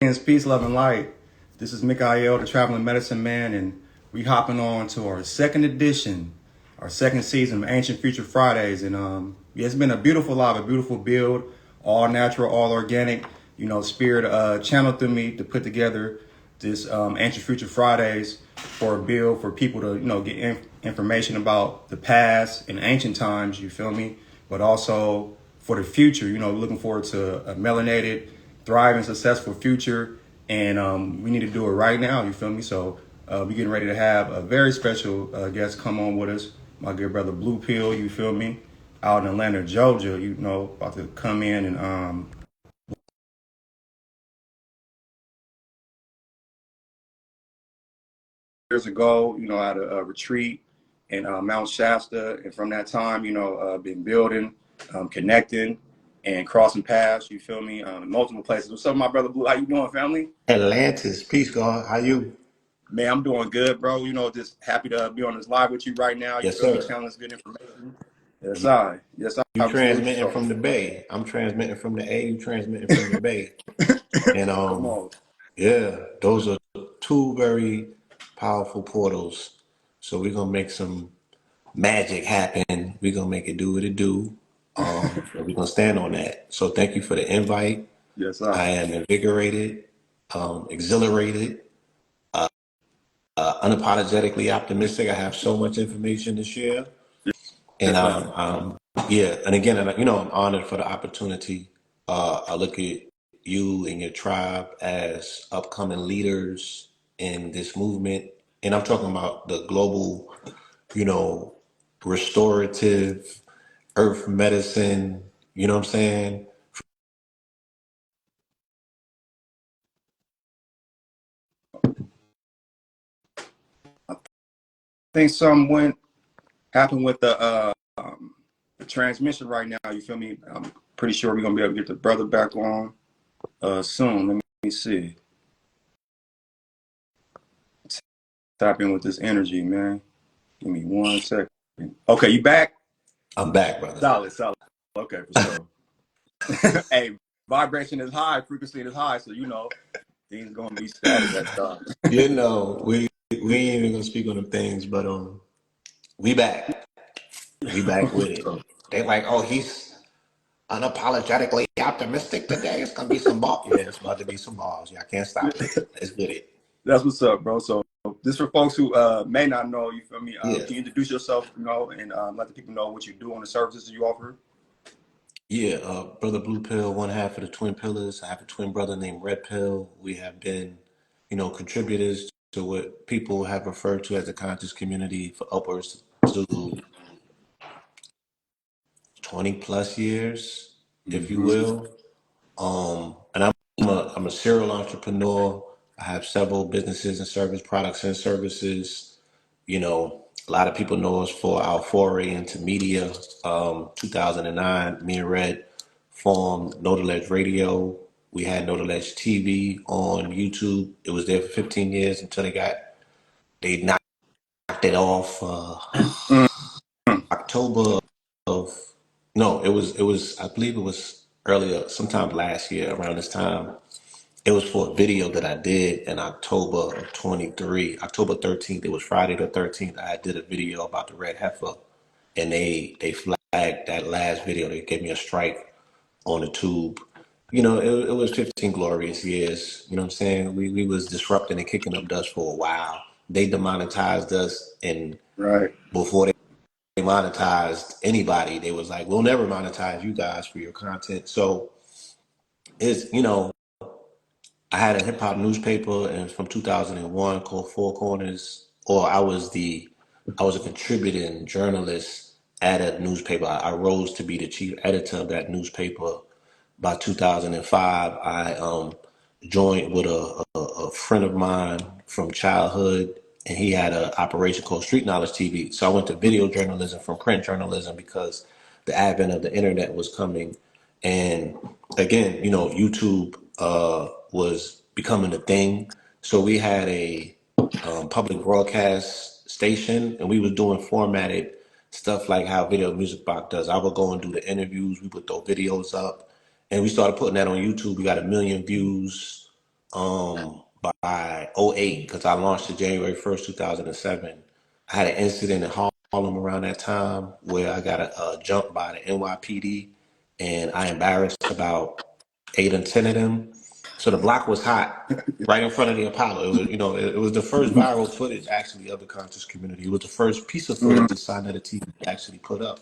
Peace, love, and light. This is Mikael, the traveling medicine man, and we hopping on to our second edition, our second season of Ancient Future Fridays. And yeah, it's been a beautiful live, a beautiful build, all natural, all organic. Spirit channeled through me to put together this Ancient Future Fridays for a build for people to get information about the past and ancient times. You feel me? But also for the future. Looking forward to a melanated, thriving, successful future, and we need to do it right now. You feel me? So we're getting ready to have a very special guest come on with us, my good brother Blue Pill. You feel me? Out in Atlanta, Georgia. About to come in and years ago, I had a retreat in Mount Shasta, and from that time, been building, connecting, and crossing paths. You feel me? In multiple places. What's up, my brother Blue? How you doing, family? Atlantis, peace, God. How you? Man, I'm doing good, bro. Just happy to be on this live with you right now. You Yes, feel me? sir. Channeling good information. Yes, You, I. Yes, I. you What's good with transmitting yourself? from the Bay. I'm transmitting from the A. You transmitting from the Bay. And Come on. yeah, those are two very powerful portals. So we're gonna make some magic happen. We're gonna make it do what it do. And we're gonna stand on that. So thank you for the invite. Yes, I I. am invigorated, exhilarated, unapologetically optimistic. I have so much information to share. And Yes, I. yeah, and again, I'm honored for the opportunity. I look at you and your tribe as upcoming leaders in this movement, and I'm talking about the global, you know, restorative earth medicine. You know what I'm saying? I think something happened with the transmission right now. You feel me? I'm pretty sure we're gonna be able to get the brother back on soon. Let me see. Tap in with this energy, man. Give me 1 second. Okay, you back? I'm back, brother. Solid, solid. Okay, for sure. Hey, vibration is high, frequency is high, so things gonna be static at times. You know, we ain't even gonna speak on them things, but we back. We back with it. They like, oh, he's unapologetically optimistic today. It's gonna be some balls. Yeah, it's about to be some balls. Yeah, I can't stop it. Let's get it. That's what's up, bro. So this for folks who may not know, you feel me? Yeah, Can you introduce yourself, and let the people know what you do on the services you offer? yeah. Brother Blue Pill, one half of the Twin Pillars. I have a twin brother named Red Pill. We have been, contributors to what people have referred to as the conscious community for upwards to 20 plus years, if you Mm-hmm. will. And I'm a serial entrepreneur. I have several businesses and service products and services. A lot of people know us for our foray into media. 2009, me and Red formed Notaledge Radio. We had Notaledge TV on YouTube. It was there for 15 years until they knocked it off. Mm-hmm. October of no, it was I believe it was earlier, sometime last year around this time. It was for a video that I did in October of 23, October 13th. It was Friday the 13th. I did a video about the red heifer, and they flagged that last video. They gave me a strike on the tube. It was 15 glorious years. You know what I'm saying? We was disrupting and kicking up dust for a while. They demonetized us, and Right. before they monetized anybody, they was like, "We'll never monetize you guys for your content." So it's I had a hip hop newspaper and from 2001 called Four Corners, or I was a contributing journalist at a newspaper. I rose to be the chief editor of that newspaper. By 2005, I joined with a friend of mine from childhood, and he had an operation called Street Knowledge TV. So I went to video journalism from print journalism because the advent of the internet was coming. And again, YouTube was becoming a thing. So we had a public broadcast station, and we was doing formatted stuff like how Video Music Box does. I would go and do the interviews. We would throw videos up, and we started putting that on YouTube. We got 1 million views by '08, because I launched it January 1st, 2007. I had an incident in Harlem around that time where I got a jumped by the NYPD, and I embarrassed about 8 or 10 of them. So the block was hot right in front of the Apollo. It was, it was the first viral footage actually of the conscious community. It was the first piece of footage that Sinetta TV actually put up.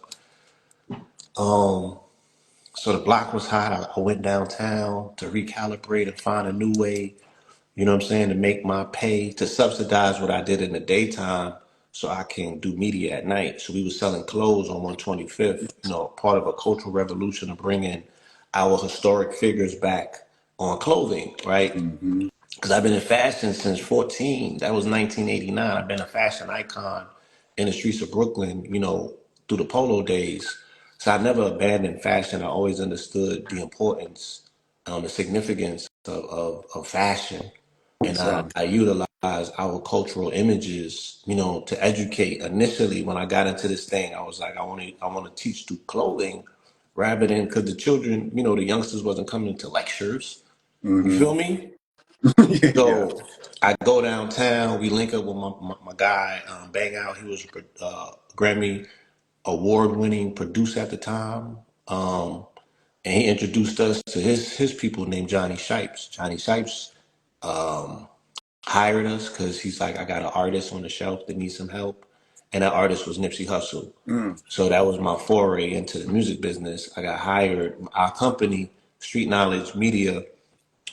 So the block was hot. I went downtown to recalibrate and find a new way, you know what I'm saying, to make my pay, to subsidize what I did in the daytime so I can do media at night. So we were selling clothes on 125th, part of a cultural revolution of bringing our historic figures back on clothing, right? Because I've been in fashion since 14. That was 1989. I've been a fashion icon in the streets of Brooklyn, through the polo days. So I never abandoned fashion. I always understood the importance, the significance of fashion. And I utilize our cultural images, to educate. Initially, when I got into this thing, I was like, I want to teach through clothing rather than, because the children, the youngsters wasn't coming to lectures. You feel me? Yeah. So I go downtown. We link up with my guy, Bang Out. He was Grammy award-winning producer at the time, and he introduced us to his people named Johnny Shipes. Johnny Shipes hired us because he's like, I got an artist on the shelf that needs some help, and that artist was Nipsey Hussle. So that was my foray into the music business. I got hired. Our company, Street Knowledge Media,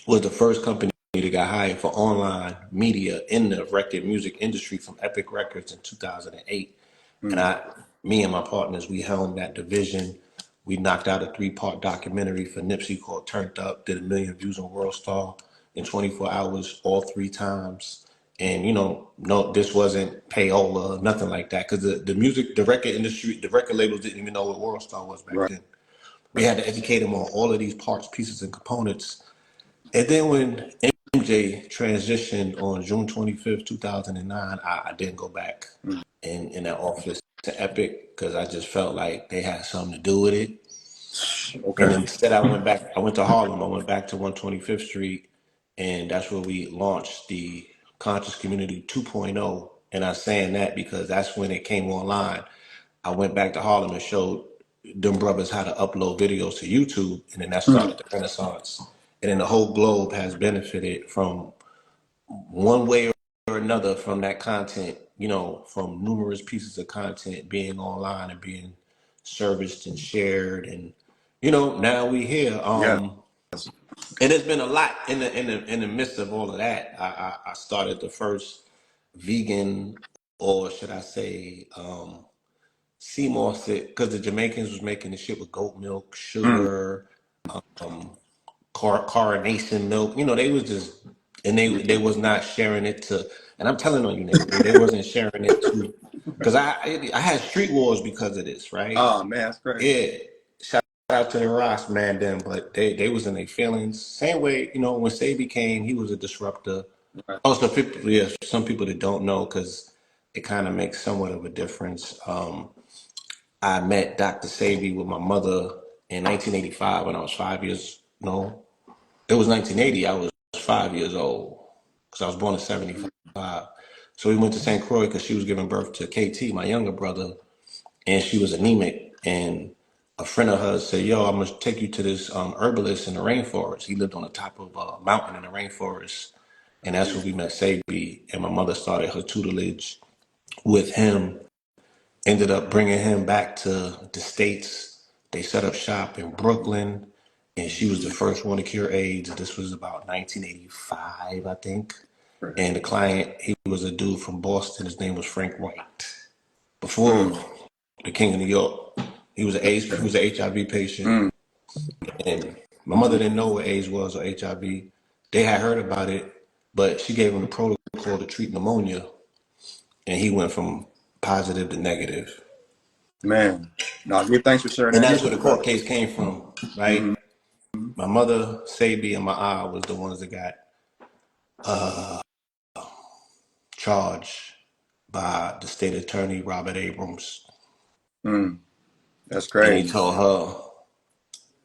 was the first company that got hired for online media in the record music industry from Epic Records in 2008. And me and my partners, we helmed that division. We knocked out a 3-part documentary for Nipsey called Turned Up, did 1 million views on World Star in 24 hours, all 3 times. And, no, this wasn't payola, nothing like that. Because the record industry, the record labels didn't even know what World Star was back Right. then. We had to educate them on all of these parts, pieces, and components. And then when MJ transitioned on June 25th, 2009, I didn't go back in that office to Epic because I just felt like they had something to do with it. And Okay. instead, I went to Harlem. I went back to 125th Street, and that's where we launched the Conscious Community 2.0. And I'm saying that because that's when it came online. I went back to Harlem and showed them brothers how to upload videos to YouTube, and then that started the renaissance. And then the whole globe has benefited from one way or another from that content, from numerous pieces of content being online and being serviced and shared. And, now we here. Yeah. And there's been a lot in the midst of all of that. I started the first vegan, or should I say, sea moss, because the Jamaicans was making the shit with goat milk, sugar, coronation milk. They was just, and they was not sharing it to. And I'm telling on you niggas, they wasn't sharing it to, because I had street wars because of this, right? Oh man, that's crazy. Yeah. Shout out to the Ross man then, but they was in their feelings. Same way, when Sabi came, he was a disruptor. Right. Also, people, yeah, some people that don't know, because it kind of makes somewhat of a difference. I met Dr. Sabi with my mother in 1985 when I was 5 years. No, it was 1980. I was 5 years old because I was born in '75. So we went to St. Croix because she was giving birth to KT, my younger brother, and she was anemic. And a friend of hers said, "Yo, I'm gonna take you to this herbalist in the rainforest." He lived on the top of a mountain in the rainforest, and that's where we met Sabi. And my mother started her tutelage with him. Ended up bringing him back to the States. They set up shop in Brooklyn, and she was the first one to cure AIDS. This was about 1985, I think. Right. And the client, he was a dude from Boston. His name was Frank White. Before the King of New York, he was he was an HIV patient, and my mother didn't know what AIDS was or HIV. They had heard about it, but she gave him the protocol to treat pneumonia, and he went from positive to negative. Man. No, give thanks for sharing And that that's where history, the court brother. case came from, right? My mother, Sabi, and my aunt was the ones that got charged by the state attorney, Robert Abrams. That's And he crazy. told her,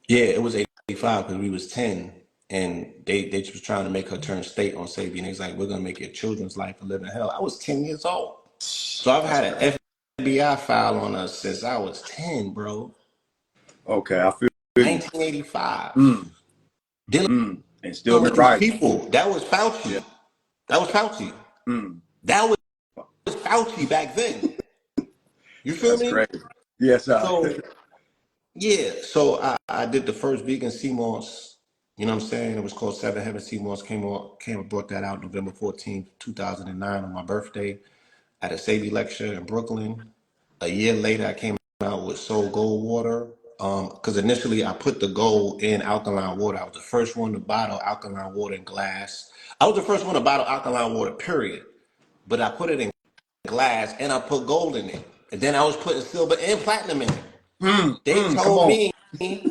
yeah, it was 85 because we was 10. and they just was trying to make her turn state on Sabian. It's like, we're gonna make your children's life a living hell. I was 10 years old, so I've That's had crazy. an FBI file on us since I was 10, bro. Okay, I feel you. 1985. Mm, Dealing and still been with these writing. people. That was Yeah. Fauci. That was Fauci. Mm, That was Fauci back then. You feel that's me? crazy. Yes, So yeah, so I did the first vegan sea moss. You know what I'm saying? It was called Seven Heaven Sea Moss. Came and brought that out November 14th, 2009 on my birthday at a Sadie lecture in Brooklyn. A year later, I came out with Soul Gold Water. Because initially I put the gold in alkaline water. I was the first one to bottle alkaline water in glass. I was the first one to bottle alkaline water, period. But I put it in glass and I put gold in it. And then I was putting silver and platinum in it. They come told on. me,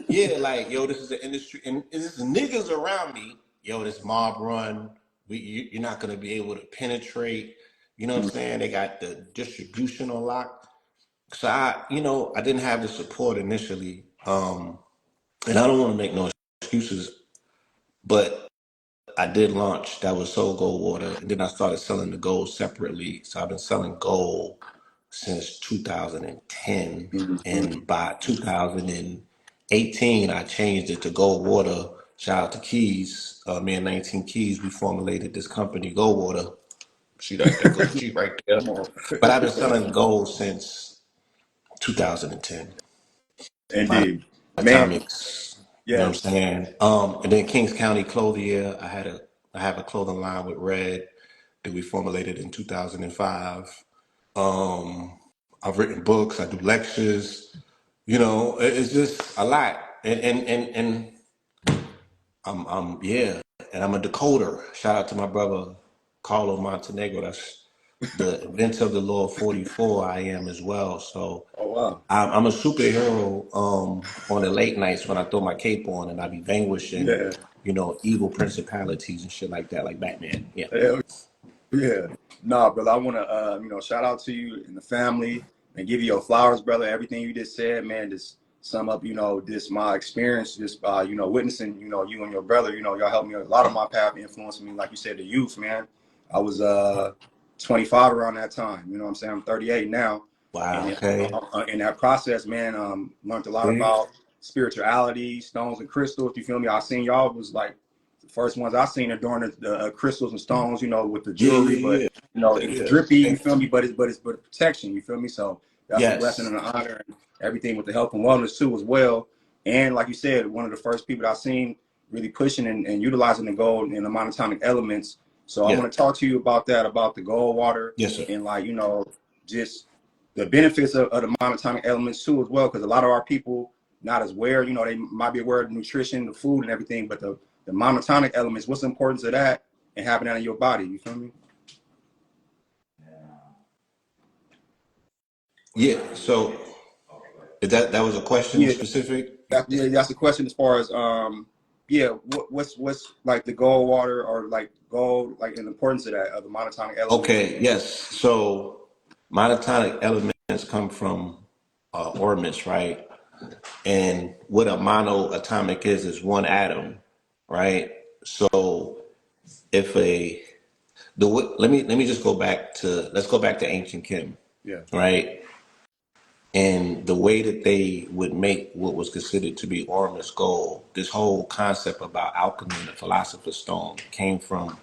yeah, like, yo, this is the industry, and this is niggas around me. Yo, this mob run. You're not gonna be able to penetrate. You know what I'm saying? They got the distribution on lock. So I didn't have the support initially, and I don't want to make no excuses, but I did launch. That was Soul Gold Water, and then I started selling the gold separately. So I've been selling gold since 2010, and by 2018, I changed it to Gold Water. Shout out to Keys, me and 19 Keys. We formulated this company, Gold Water. See that goes G right there. Come on. But I've been selling gold since 2010. Indeed. Man, Atomics. You know what I'm yes. saying? And then Kings County Clothier. I have a clothing line with Red that we formulated in 2005. I've written books. I do lectures. It's just a lot. And yeah. And I'm a decoder. Shout out to my brother Carlo Montenegro. That's the inventor of the Law 44. I am as well. So Oh, wow. I'm a superhero on the late nights when I throw my cape on and I be vanquishing, Yeah. evil principalities and shit like that, like Batman. Yeah. Hell yeah. Nah, brother, I want to, shout out to you and the family and give you your flowers, brother. Everything you just said, man, just sum up, this my experience, just, witnessing, you and your brother, y'all helped me a lot of my path, influenced me, like you said, the youth, man. I was 25 around that time. You know what I'm saying? I'm 38 now. Wow. And Okay. in that process, man, learned a lot See? about spirituality, stones and crystals. You feel me? I seen y'all was like the first ones I seen are during the crystals and stones, with the Yeah, jewelry, but yeah, it's yeah, drippy. yeah. You feel me? But it's protection. You feel me? So that's a blessing Yes. and an honor, and everything with the health and wellness too as well. And like you said, one of the first people I seen really pushing and utilizing the gold and the monotonic elements. So I Yeah. want to talk to you about that, about the gold water, Yes, sir. and just the benefits of the monotonic elements too as well, because a lot of our people not as aware. They might be aware of nutrition, the food, and everything, but the monotonic elements, what's the importance of that and having that in your body? You feel me? Yeah. So is that was a question Yeah, specific? that's the question as far as yeah, what's like the gold water or like gold, like an importance of that, of the monotonic elements. Okay. Yes. So monotonic elements come from ornaments, right? And what a monoatomic is one atom, right? So if a the let me just go back to let's go back to ancient Kim, Yeah. right? And the way that they would make what was considered to be ormus gold, this whole concept about alchemy and the philosopher's stone came from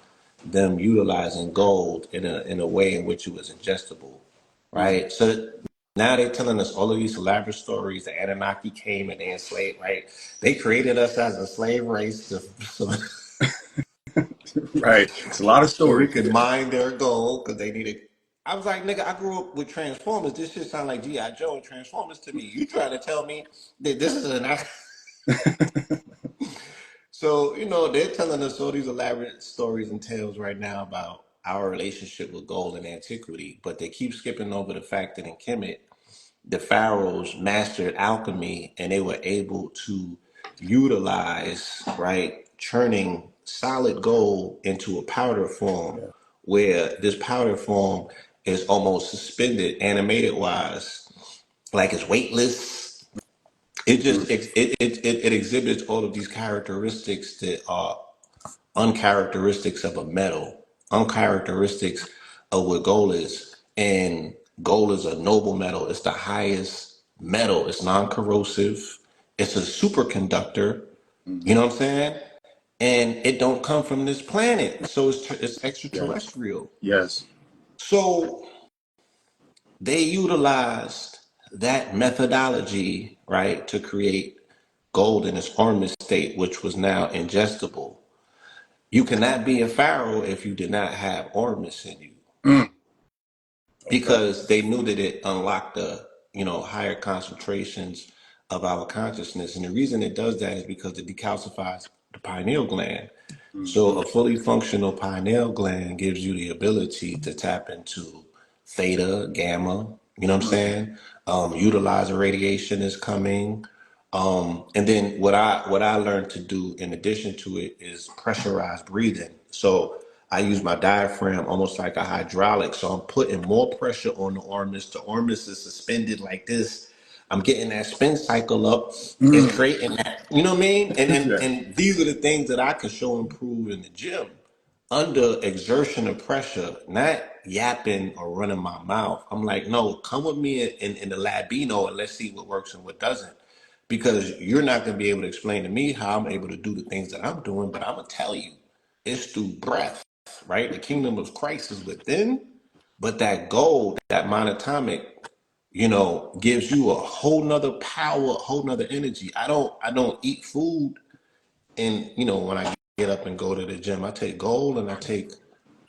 them utilizing gold in a way in which it was ingestible, Mm. right? So now they're telling us all of these elaborate stories. The Anunnaki came and they enslaved, right? They created us as a slave race so, Right. It's a lot of so we stories. could mine their gold because they needed. I was like, nigga, I grew up with Transformers. This shit sound like G.I. Joe and Transformers to me. You trying to tell me that this is an. So, they're telling us all these elaborate stories and tales right now about our relationship with gold in antiquity, but they keep skipping over the fact that in Kemet, the pharaohs mastered alchemy and they were able to utilize, right, churning solid gold into a powder form Yeah. where this powder form is almost suspended animated wise, like it's weightless. It Mm. just it exhibits all of these characteristics that are uncharacteristics of a metal, uncharacteristics of what gold is. And gold is a noble metal. It's the highest metal. It's non-corrosive. It's a superconductor. You know what I'm saying? And it don't come from this planet. So it's Yes. extraterrestrial. Yes. So they utilized that methodology, right, to create gold in its ormus state, which was now ingestible. You cannot be a pharaoh if you did not have ormus in you, Mm. Okay. because they knew that it unlocked the higher concentrations of our consciousness. And the reason it does that is because it decalcifies the pineal gland. So Mm-hmm. a fully functional pineal gland gives you the ability to tap into theta, gamma, you know what I'm saying? Utilizer radiation is coming. And then what I learned to do in addition to it is pressurized breathing. So I use my diaphragm almost like a hydraulic. So I'm putting more pressure on the ormus. The ormus is suspended like this. I'm getting that spin cycle up. It's Mm. creating that, you know what I mean? And and Yeah. and these are the things that I can show and prove in the gym under exertion of pressure, not yapping or running my mouth. I'm like, no, come with me in the Labino and let's see what works and what doesn't. Because you're not going to be able to explain to me how I'm able to do the things that I'm doing, but I'm going to tell you it's through breath, right? The kingdom of Christ is within, but that gold, that monatomic, gives you a whole nother power, a whole nother energy. I don't eat food. And when I get up and go to the gym, I take gold and I take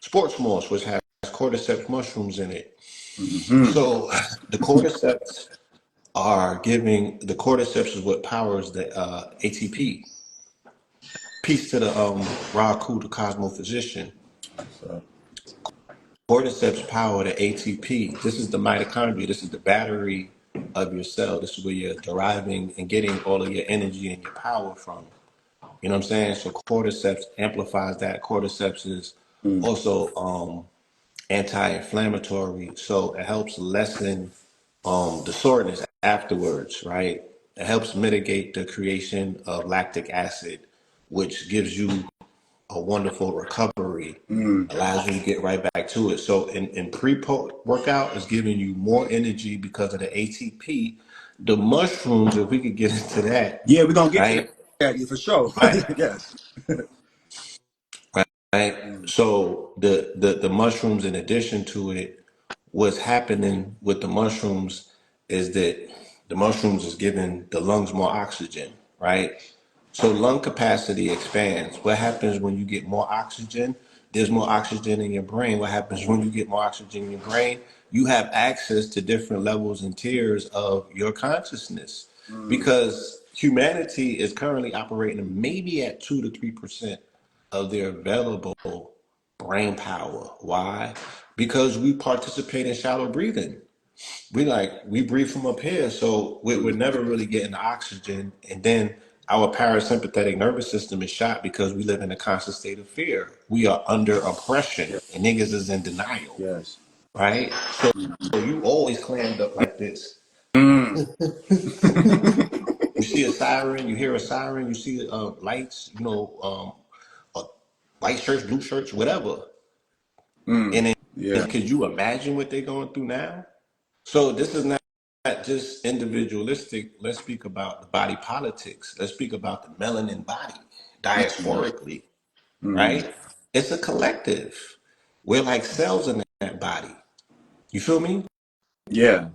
sports moss, which has cordyceps mushrooms in it. Mm-hmm. So the cordyceps the cordyceps is what powers the ATP. Peace to the Raku, the cosmophysician. So, Cordyceps power the ATP. This is the mitochondria. This is the battery of your cell. This is where you're deriving and getting all of your energy and your power from. You know what I'm saying? So cordyceps amplifies that. Cordyceps is mm. also anti-inflammatory, so it helps lessen the soreness afterwards, right? It helps mitigate the creation of lactic acid, which gives you a wonderful recovery, Mm. allows you to get right back to it. So in pre-workout is giving you more energy because of the ATP. The mushrooms, if we could get into that, Yeah, we're gonna get to right? that, yeah, for sure. Right. Yes. Right. Mm. So the mushrooms, in addition to it, what's happening with the mushrooms is that the mushrooms is giving the lungs more oxygen, right? So lung capacity expands. What happens when you get more oxygen? There's more oxygen in your brain. What happens when you get more oxygen in your brain? You have access to different levels and tiers of your consciousness, Mm. because humanity is currently operating maybe at 2 to 3% of their available brain power. Why? Because we participate in shallow breathing. We breathe from up here, so we're never really getting the oxygen, and then our parasympathetic nervous system is shot because we live in a constant state of fear. We are under oppression, Yeah. and niggas is in denial, Yes. right? So you always clammed up like this. Mm. You see a siren, you hear a siren, you see lights, white shirts, blue shirts, whatever. Mm. And then, Yeah. could you imagine what they're going through now? So this is not just individualistic. Let's speak about the body politics. Let's speak about the melanin body, diasporically, Mm. right? It's a collective. We're like cells in that body. You feel me? Yeah.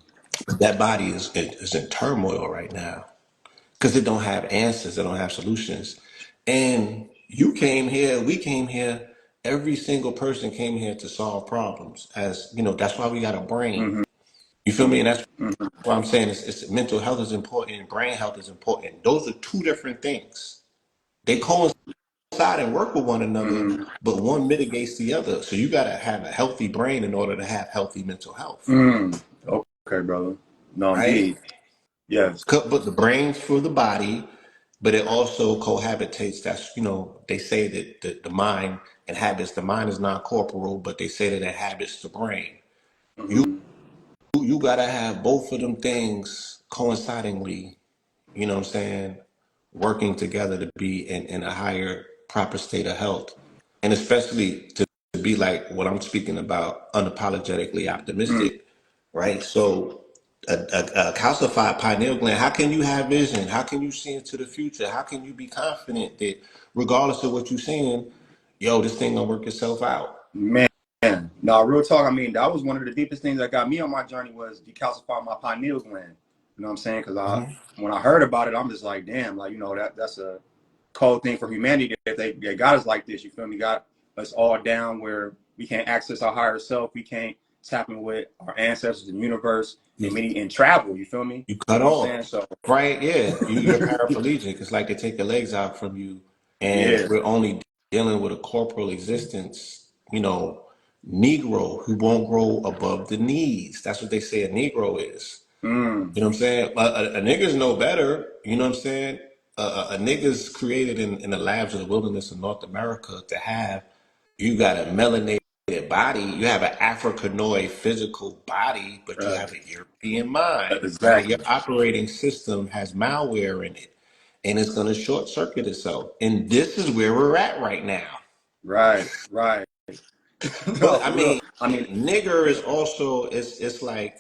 That body is in turmoil right now because it don't have answers. It don't have solutions. And you came here. We came here. Every single person came here to solve problems. As you know, that's why we got a brain. Mm-hmm. You feel me? And that's Mm-hmm. what I'm saying is it's mental health is important, brain health is important. Those are two different things. They coincide and work with one another, Mm-hmm. but one mitigates the other. So you got to have a healthy brain in order to have healthy mental health, Mm. Okay, brother. No, right? indeed. Yes. But the brain's for the body, but it also cohabitates. That's, they say that the mind inhabits, the mind is not corporal, but they say that it inhabits the brain. You Mm-hmm. you got to have both of them things coincidingly, you know what I'm saying, working together to be in a higher, proper state of health. and especially to be like what I'm speaking about, unapologetically optimistic, right? So a calcified pineal gland, how can you have vision? How can you see into the future? How can you be confident that regardless of what you're seeing, yo, this thing gonna work itself out? Man, no, real talk. I mean, that was one of the deepest things that got me on my journey was decalcifying my pineal gland. You know what I'm saying? Because when I heard about it, I'm just like, damn, like, you know, that's a cold thing for humanity that they got us like this. You feel me? Got us all down where we can't access our higher self. We can't tap in with our ancestors, the universe, and travel. You feel me? You You cut know what I'm saying? off, So right? Yeah, you're paraplegic. It's like they take the legs out from you, and yeah. we're only dealing with a corporal existence. You know, Negro who won't grow above the knees. That's what they say a Negro is. Mm, You know what I'm saying? A nigga's no better. You know what I'm saying? A nigga's created in the labs of the wilderness of North America to have, you got a melanated body, you have an Africanoid physical body, but you have a European mind, right? Your exactly. operating system has malware in it, and it's going to short circuit itself. And this is where we're at right now. Right. Right. No, But I for real. mean, I mean, nigger is also, it's like,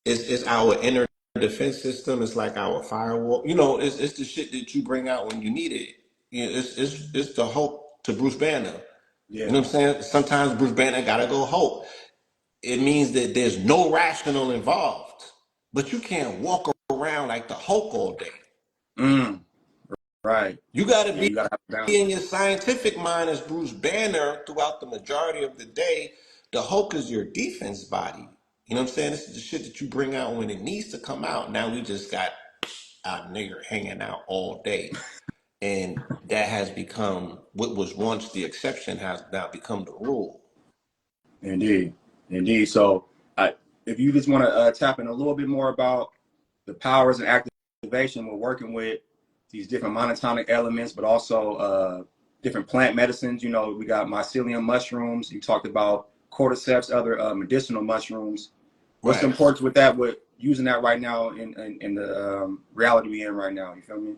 it's our inner defense system. It's like our firewall. You know, it's the shit that you bring out when you need it. You know, it's the hope to Bruce Banner. You yeah. know what I'm saying? Sometimes Bruce Banner gotta go hope. It means that there's no rational involved, but you can't walk around like the Hulk all day. Mm, right. You gotta Yeah, be you gotta have a balance. in your scientific mind as Bruce Banner throughout the majority of the day. The Hulk is your defense body. You know what I'm saying? This is the shit that you bring out when it needs to come out. Now we just got our nigger hanging out all day. And that has become what was once the exception has now become the rule. Indeed. Indeed. So if you just want to tap in a little bit more about the powers and activation, we're working with these different monotonic elements, but also different plant medicines. You know, we got mycelium mushrooms. You talked about cordyceps, other medicinal mushrooms. What's the Right. importance with that, with using that right now in the reality we're in right now? You feel me?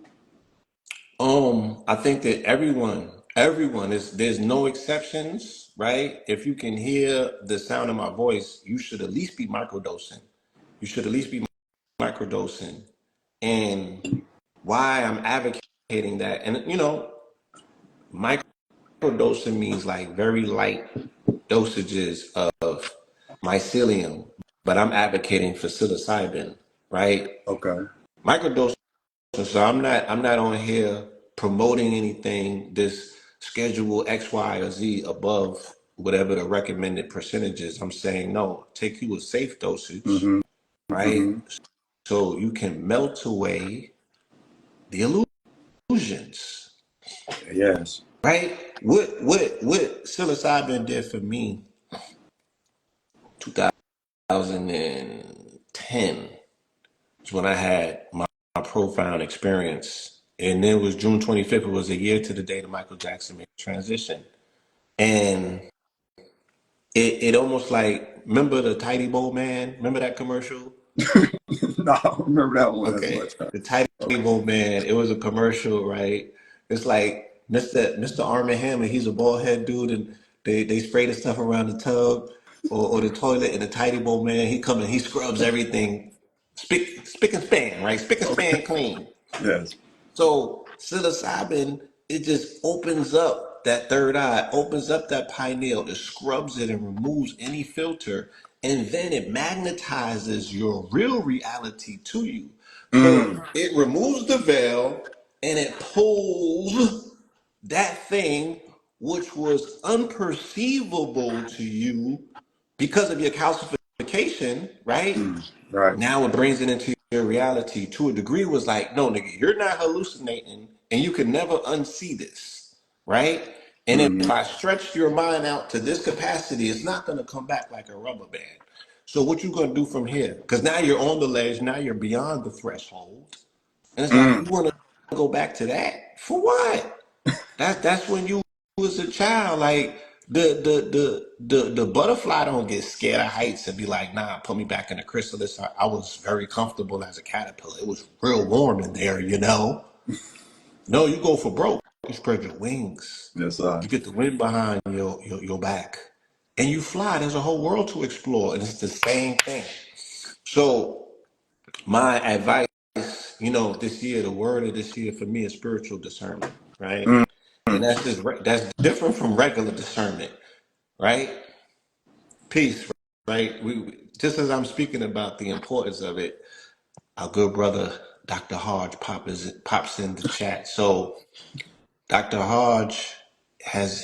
I think that everyone is, there's no exceptions, right? If you can hear the sound of my voice, you should at least be microdosing. You should at least be microdosing. And why I'm advocating that, and you know, microdosing means like very light dosages of mycelium, but I'm advocating for psilocybin, right? Okay. Microdosing. So I'm not on here promoting anything this schedule X, Y, or Z above whatever the recommended percentage is. I'm saying no, take you a safe dosage, Mm-hmm. right? Mm-hmm. So you can melt away the illusions, Yes. right? What psilocybin did for me, 2010 is when I had my profound experience. And then it was June 25th. It was a year to the day that Michael Jackson made the transition. And it almost like, remember the Tidy Bowl Man? Remember that commercial? No, I don't remember that one as Okay. much. The Tidy Okay. Bowl Man. It was a commercial, right? It's like Mr. Arm& Hammer, he's a bald head dude, and they spray the stuff around the tub or the toilet, and the Tidy Bowl Man, he come and he scrubs everything spick and span, right? Spick and Okay. span clean. Yes. So psilocybin, it just opens up that third eye, opens up that pineal, it scrubs it and removes any filter, and then it magnetizes your real reality to you. So Mm. it removes the veil and it pulls that thing which was unperceivable to you because of your calcification, right? Mm. Right. Now it brings it into your reality to a degree. Was like, no, nigga, you're not hallucinating, and you can never unsee this, right? And Mm-hmm. if I stretch your mind out to this capacity, it's not going to come back like a rubber band. So what you going to do from here? Because now you're on the ledge, now you're beyond the threshold, and it's like, you Mm. want to go back to that for what? That's when you was a child. Like the butterfly don't get scared of heights and be like, nah, put me back in the chrysalis. I was very comfortable as a caterpillar. It was real warm in there, you know. No, you go for broke. you spread your wings. Yes, sir. You get the wind behind your back. And you fly. There's a whole world to explore. And it's the same thing. So my advice, this year, the word of this year for me is spiritual discernment, right? Mm. And that's different from regular discernment, right? Peace, right? Just as I'm speaking about the importance of it, our good brother Dr. Hodge pops in the chat. So Dr. Hodge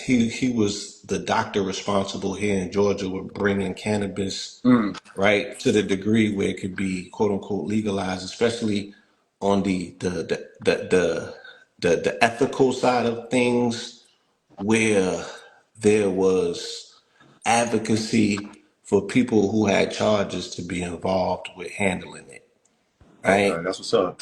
he was the doctor responsible here in Georgia with bringing cannabis Mm. right to the degree where it could be quote unquote legalized, especially on the ethical side of things, where there was advocacy for people who had charges to be involved with handling it, Okay, right? that's what's up.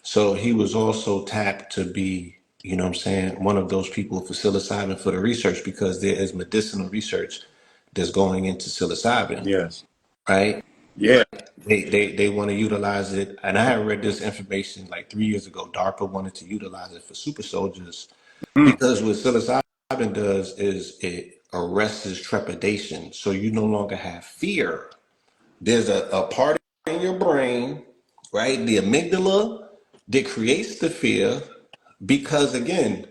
So he was also tapped to be, what I'm saying, one of those people for psilocybin for the research, because there is medicinal research that's going into psilocybin, Yes. right? Yeah. They want to utilize it, and I had read this information like 3 years ago. DARPA wanted to utilize it for super soldiers Mm. because what psilocybin does is it arrests trepidation, so you no longer have fear. There's a part in your brain, right, the amygdala, that creates the fear because, again,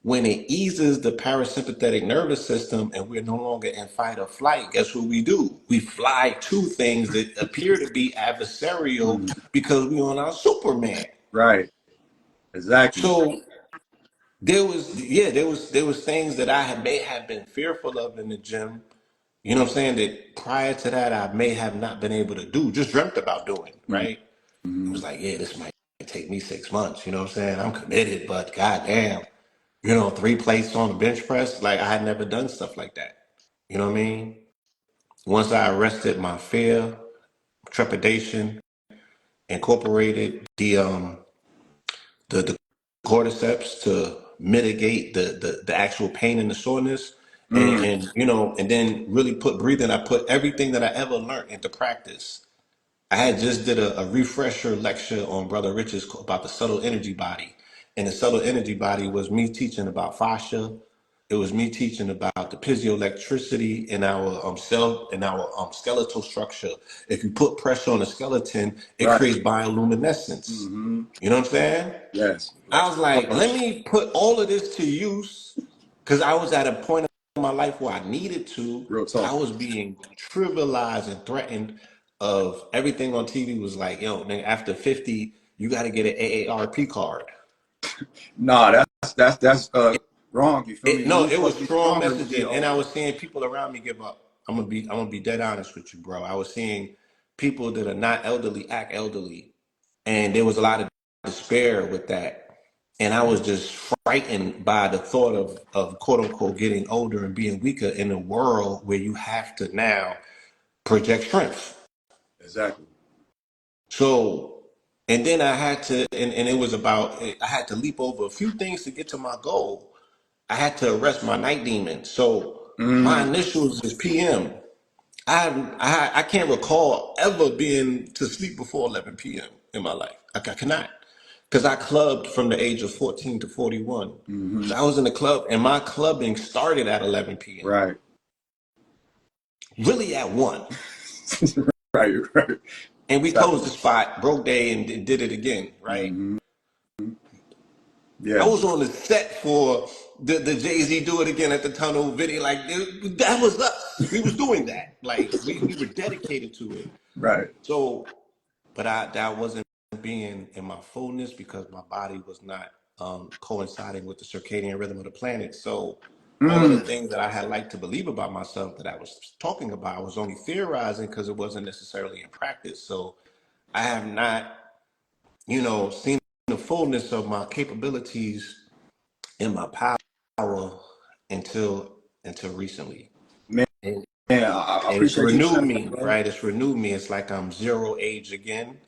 when it eases the parasympathetic nervous system and we're no longer in fight or flight, guess what we do? We fly to things that appear to be adversarial Mm. because we're on our Superman. Right. Exactly. So there was things that may have been fearful of in the gym. You know what I'm saying? That prior to that I may have not been able to do, just dreamt about doing, right? It Mm-hmm. was like, yeah, this might take me 6 months. You know what I'm saying? I'm committed, but goddamn. 3 plates on the bench press. Like I had never done stuff like that. You know what I mean? Once I arrested my fear, trepidation, incorporated the cordyceps to mitigate the actual pain and the soreness, Mm. and then really put breathing. I put everything that I ever learned into practice. I had just did a refresher lecture on Brother Rich's about the subtle energy body. And the subtle energy body was me teaching about fascia. It was me teaching about the piezoelectricity in our skeletal structure. If you put pressure on the skeleton, it Right. creates bioluminescence. Mm-hmm. You know what I'm saying? Yes. I was like, let me put all of this to use, because I was at a point in my life where I needed to. Real I talk. was being trivialized and threatened of everything on TV was like, yo, nigga, after 50, you got to get an AARP card. Nah, that's wrong. You feel me? No, When we it was supposed to be strong stronger, we get messaging, and I older. was seeing people around me give up. I'm gonna be dead honest with you, bro. I was seeing people that are not elderly act elderly, and there was a lot of despair with that. And I was just frightened by the thought of quote unquote getting older and being weaker in a world where you have to now project strength. Exactly. So, and then I had to, and it was about, I had to leap over a few things to get to my goal. I had to arrest my night demon. So my Mm. initials is PM. I can't recall ever being to sleep before 11 p.m. in my life. I cannot. Because I clubbed from the age of 14 to 41. Mm-hmm. So I was in the club, and my clubbing started at 11 p.m. Right. Really at 1. Right. Right. And we closed Exactly. the spot, broke day, and did it again, right? Mm-hmm. I Yeah. was on the set for the Jay-Z Do It Again at the Tunnel video. Like, that was us. We was doing that. Like, we were dedicated to it. Right. So, but that wasn't being in my fullness because my body was not coinciding with the circadian rhythm of the planet. So all of the Mm. things that I had liked to believe about myself that I was talking about, I was only theorizing because it wasn't necessarily in practice. So I have not, seen the fullness of my capabilities and my power until recently. Man, And I and it's appreciate you renewed sharing me, that, man. right? It's renewed me. It's like I'm zero age again,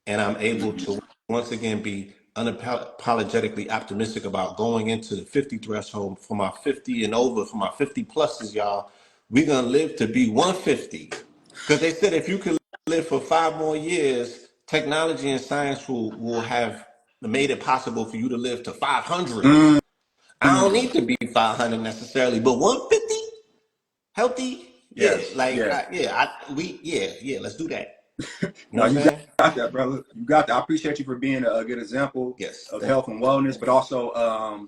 and I'm able to once again be unapologetically optimistic about going into the 50 threshold for my 50 and over, for my 50 pluses, y'all. We're gonna live to be 150, because they said if you can live for 5 more years, technology and science will have made it possible for you to live to 500. Mm. I don't need to be 500 necessarily, but 150 healthy. Yeah, Yes, like yes. let's do that. You know No, what I'm you saying? got that, brother. You got that. I appreciate you for being a good example Yes. of health and wellness, but also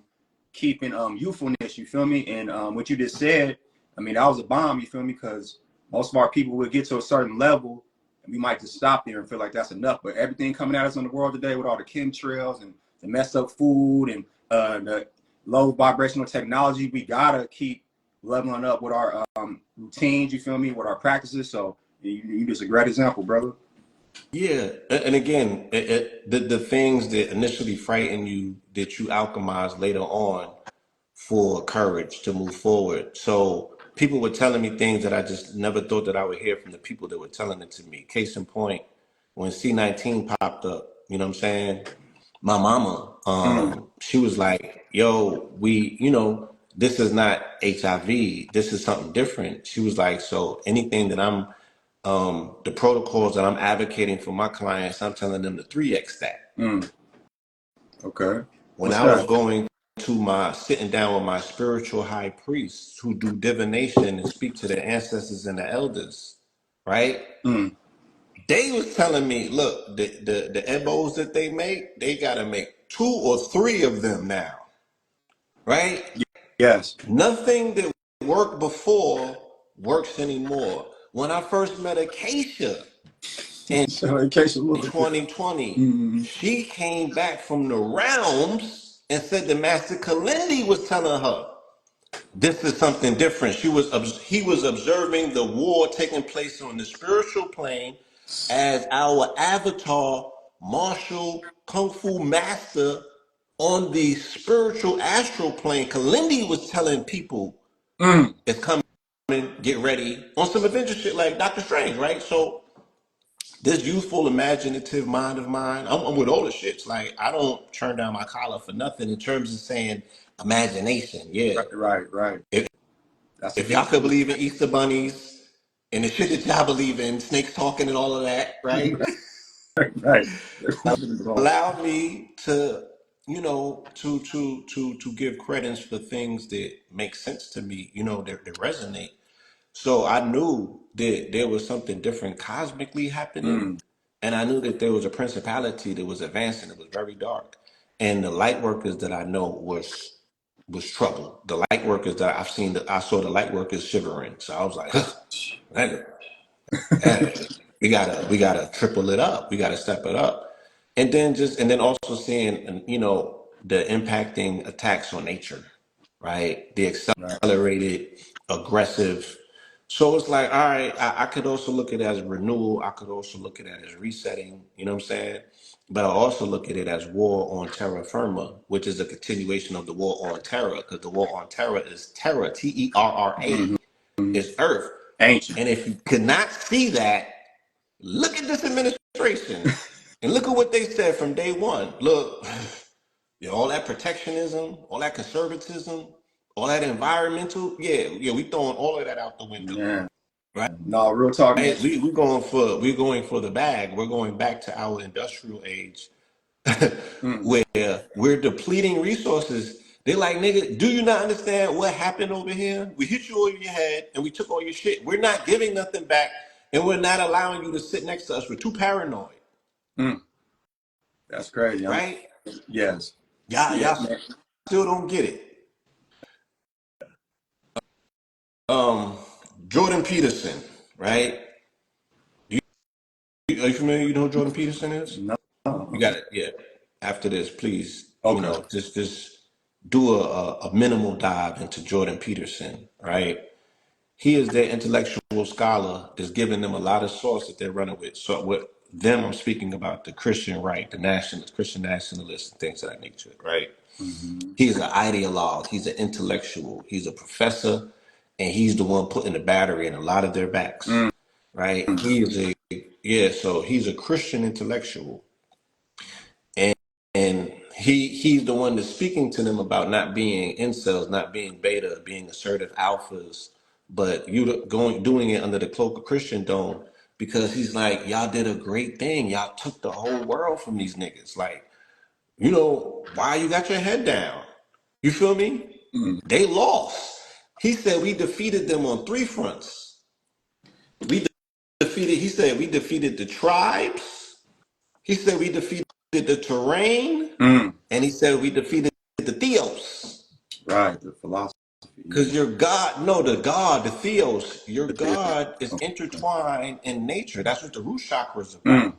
keeping youthfulness. You feel me? And what you just said, I mean, that was a bomb. You feel me? Because most of our people will get to a certain level, and we might just stop there and feel like that's enough. But everything coming at us in the world today, with all the chemtrails and the messed up food and the low vibrational technology, we gotta keep leveling up with our routines. You feel me? With our practices. So you just a great example, brother. Yeah, and again, the things that initially frighten you that you alchemize later on for courage to move forward. So people were telling me things that I just never thought that I would hear from the people that were telling it to me. Case in point, when C-19 popped up, you know what I'm saying? My mama, Mm. she was like, yo, this is not HIV. This is something different. She was like, so anything that the protocols that I'm advocating for my clients, I'm telling them to 3X that. Mm. Okay. When What's I was that? going to sitting down with my spiritual high priests who do divination and speak to the ancestors and the elders, right? Mm. They was telling me, look, the ebos that they make, they gotta make 2 or 3 of them now, right? Yes. Nothing that worked before works anymore. When I first met Acacia in So in case you look at it. 2020, Mm. she came back from the realms and said the Master Kalindi was telling her this is something different. He was observing the war taking place on the spiritual plane as our avatar, martial kung fu master on the spiritual astral plane. Kalindi was telling people Mm. it's coming, get ready on some adventure shit like Doctor Strange, right? So this youthful, imaginative mind of mine, I'm with all the shits. Like, I don't turn down my collar for nothing in terms of saying imagination. Yeah. Right, right, right. If, That's a if y'all good could believe in Easter bunnies and the shit that y'all believe in, snakes talking and all of that, right? right. Allow me to, to give credence for things that make sense to me, that resonate. So I knew that there was something different cosmically happening. Mm. And I knew that there was a principality that was advancing. It was very dark. And the light workers that I know was trouble. The light workers that I saw the light workers shivering. So I was like, huh, nigga, hey, we gotta triple it up. We gotta step it up. And then also seeing, the impacting attacks on nature, right? The Right. accelerated, aggressive. So it's like, all right, I could also look at it as renewal. I could also look at it as resetting, you know what I'm saying? But I also look at it as war on terra firma, which is a continuation of the war on terror, because the war on terror is terror, Mm-hmm. Terra, is earth. Ancient. And if you could not see that, look at this administration and look at what they said from day one. Look, all that protectionism, all that conservatism, all that environmental, we throwing all of that out the window, Yeah. right? No, real talk, man. Right? We're going for the bag. We're going back to our industrial age Mm. where we're depleting resources. They're like, nigga, do you not understand what happened over here? We hit you over your head and we took all your shit. We're not giving nothing back, and we're not allowing you to sit next to us. We're too paranoid, Mm. That's crazy. right? Yes. Yeah, Y'all man. still don't get it. Um, Jordan Peterson, right? Are you familiar? You know who Jordan Peterson is? No. You got it. Yeah. After this, please, Okay. just do a minimal dive into Jordan Peterson, right? He is their intellectual scholar, is giving them a lot of source that they're running with. So with them, I'm speaking about the Christian right, the nationalists, Christian nationalists, and things of that nature, right? Mm-hmm. He's an ideologue, he's an intellectual, he's a professor, and he's the one putting the battery in a lot of their backs, Mm. right? So he's a Christian intellectual, and he's the one that's speaking to them about not being incels, not being beta, being assertive alphas, but doing it under the cloak of Christendom, because he's like, y'all did a great thing, y'all took the whole world from these niggas, like, why you got your head down? You feel me? They lost. He said we defeated them on 3 fronts. We defeated. He said we defeated the tribes. He said we defeated the terrain, and he said we defeated the theos. Right, the philosophy. Because Yeah. your God, no, the theos, your God is intertwined in nature. That's what the root chakra is about,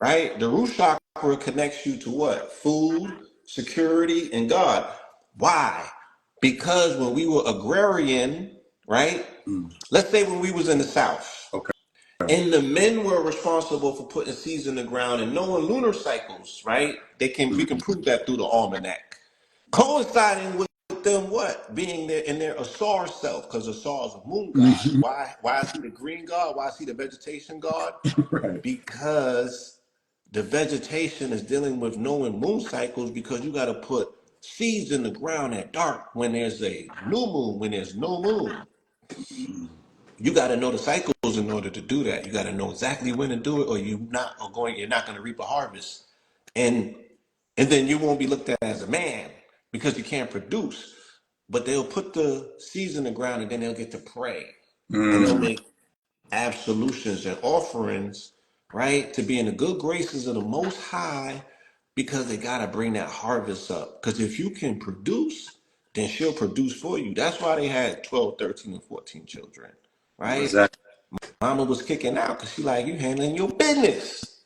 right? The root chakra connects you to what? Food, security, and God. Why? Because when we were agrarian, right? Let's say when we was in the South, Okay. and the men were responsible for putting seeds in the ground and knowing lunar cycles, right? We can prove that through the almanac. Coinciding with them what? Being there in their Asar self, because Asar is a moon god. Why is he the green god? Why is he the vegetation god? Right. Because the vegetation is dealing with knowing moon cycles, because you got to put seeds in the ground at dark when there's a new moon, when there's no moon. You got to know the cycles in order to do that. You got to know exactly when to do it, or you're not going to reap a harvest. And then you won't be looked at as a man because you can't produce. But they'll put the seeds in the ground, and then they'll get to pray. And they'll make absolutions and offerings, right? To be in the good graces of the Most High, because they got to bring that harvest up. Because if you can produce, then she'll produce for you. That's why they had 12, 13, and 14 children, right? Exactly. Mama was kicking out because she like, you handling your business.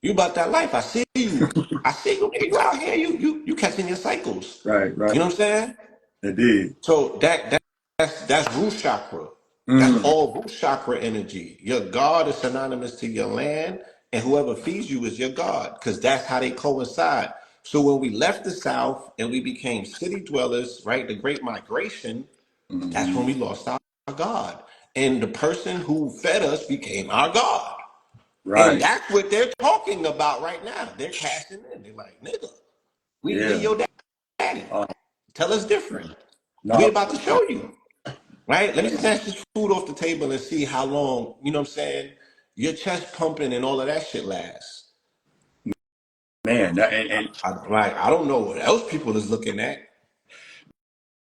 You about that life. I see you. I see you. You out here. You catching your cycles. Right. Right. You know what I'm saying? Indeed. So that's root chakra. That's all root chakra energy. Your God is synonymous to your land, and whoever feeds you is your God, because that's how they coincide. So when we left the South and we became city dwellers, right, the Great Migration, that's when we lost our God. And the person who fed us became our God. And Right. that's what they're talking about right now. They're cashing in. They're like, nigga, we Yeah. your daddy. Tell us different. We No. about to show you. Right? Let me snatch this food off the table and see how long, you know what I'm saying, your chest pumping and all of that shit lasts. Man. And I don't know what else people is looking at.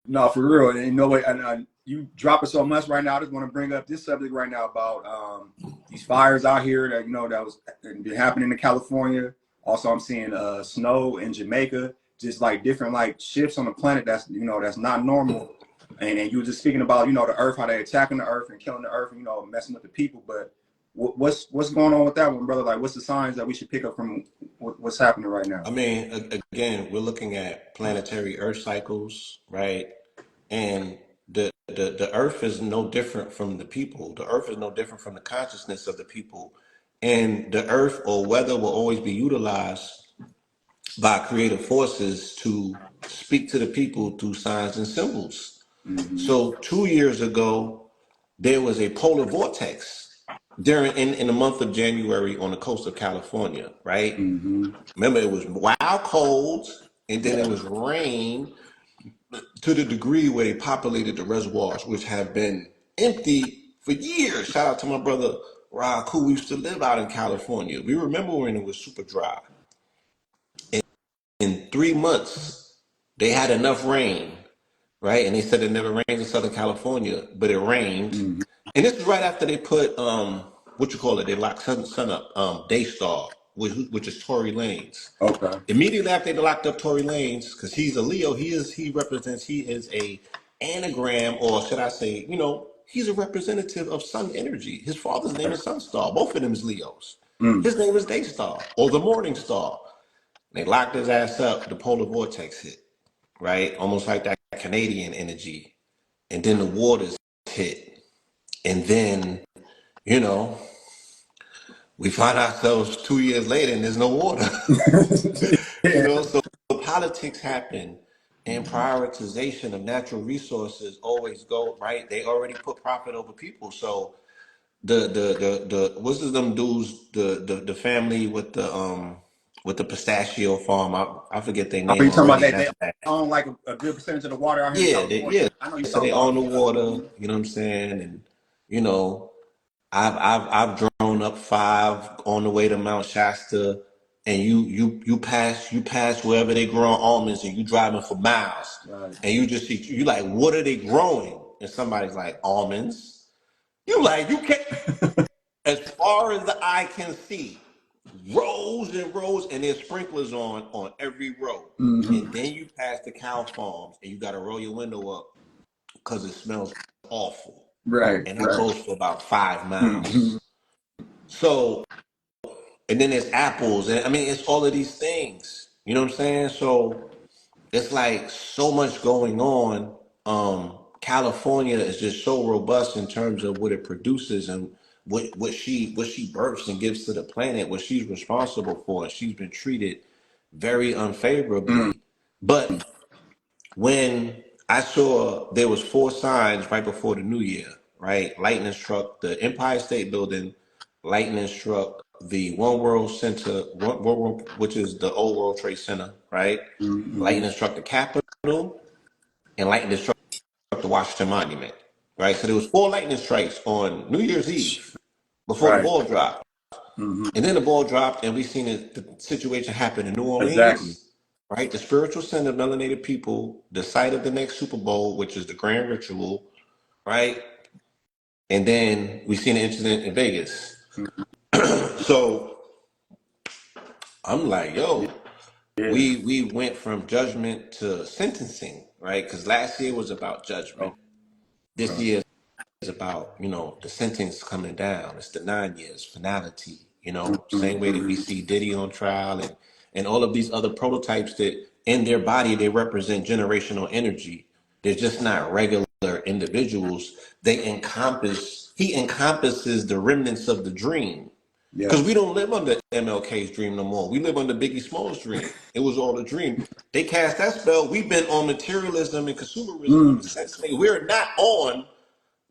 no, for real. And you know what? And you dropping so much right now. I just want to bring up this subject right now about these fires out here that that was been happening in California. Also, I'm seeing snow in Jamaica. Just like different like shifts on the planet that's that's not normal. And you were just speaking about the Earth, how they attacking the Earth and killing the Earth, and messing with the people. But what's going on with that one, brother? Like, what's the signs that we should pick up from what's happening right now? I mean, again, we're looking at planetary Earth cycles, right? And the Earth is no different from the people. The Earth is no different from the consciousness of the people. And the Earth or weather will always be utilized by creative forces to speak to the people through signs and symbols. So 2 years ago, there was a polar vortex in the month of January on the coast of California, right? Remember, it was wild cold, and then it was rain to the degree where they populated the reservoirs, which have been empty for years. Shout out to my brother Rob, who used to live out in California. We remember when it was super dry. In 3 months, they had enough rain, right? And they said it never rains in Southern California, but it rained. And this is right after they put what you call it? They locked sun up, Daystar, which is Tory Lanez. Okay. Immediately after they locked up Tory Lanez, because he's a Leo, he is a anagram, or should I say, he's a representative of sun energy. His father's name is Sunstar. Both of them is Leos. His name is Daystar, or the Morning Star. They locked his ass up. The polar vortex hit, right? Almost like that Canadian energy. And then the waters hit. And then, you know, we find ourselves 2 years later and there's no water. Yeah. So politics happen, and prioritization of natural resources always go, right? They already put profit over people. So the what's them dudes, the family with the pistachio farm, I forget their Are name you talking about already. they That's bad. own like a good percentage of the water out here in Yeah, California? yeah. I know you're So talking they about. own the Yeah. water, you know what I'm saying? And you know, I've drawn up 5 on the way to Mount Shasta. and you pass wherever they grow almonds, and you driving for miles, Right. and you just see, you like, what are they growing? And somebody's like, almonds. You like, you can't, as far as the eye can see, rows and rows, and there's sprinklers on every row. And then you pass the cow farms, and you got to roll your window up because it smells awful. Right. And that Right. goes for about 5 miles. So, and then there's apples, and I mean, it's all of these things. You know what I'm saying? So it's like so much going on. California is just so robust in terms of what it produces and what she births and gives to the planet, what she's responsible for. She's been treated very unfavorably. But when I saw there was 4 signs right before the new year, right? Lightning struck the Empire State Building, lightning struck the One World Center, which is the old World Trade Center, right? Lightning struck the Capitol, and lightning struck the Washington Monument, right? So there was 4 lightning strikes on New Year's Eve before the Right. ball dropped. And then the ball dropped, and we seen the situation happen in New Exactly. Orleans, right? The spiritual center of melanated people, the site of the next Super Bowl, which is the grand ritual, right? And then we seen an incident in Vegas. So I'm like, yo, Yeah. we went from judgment to sentencing, right? Because last year was about judgment. This Okay. year is about, the sentence coming down. It's the 9 years finality, same way that we see Diddy on trial, and all of these other prototypes that in their body they represent generational energy. They're just not regular individuals. He encompasses the remnants of the dream. Because we Yes. don't live under MLK's dream no more. We live under Biggie Smalls' dream. It was all a dream. They cast that spell. We've been on materialism and consumerism ever since. We're not on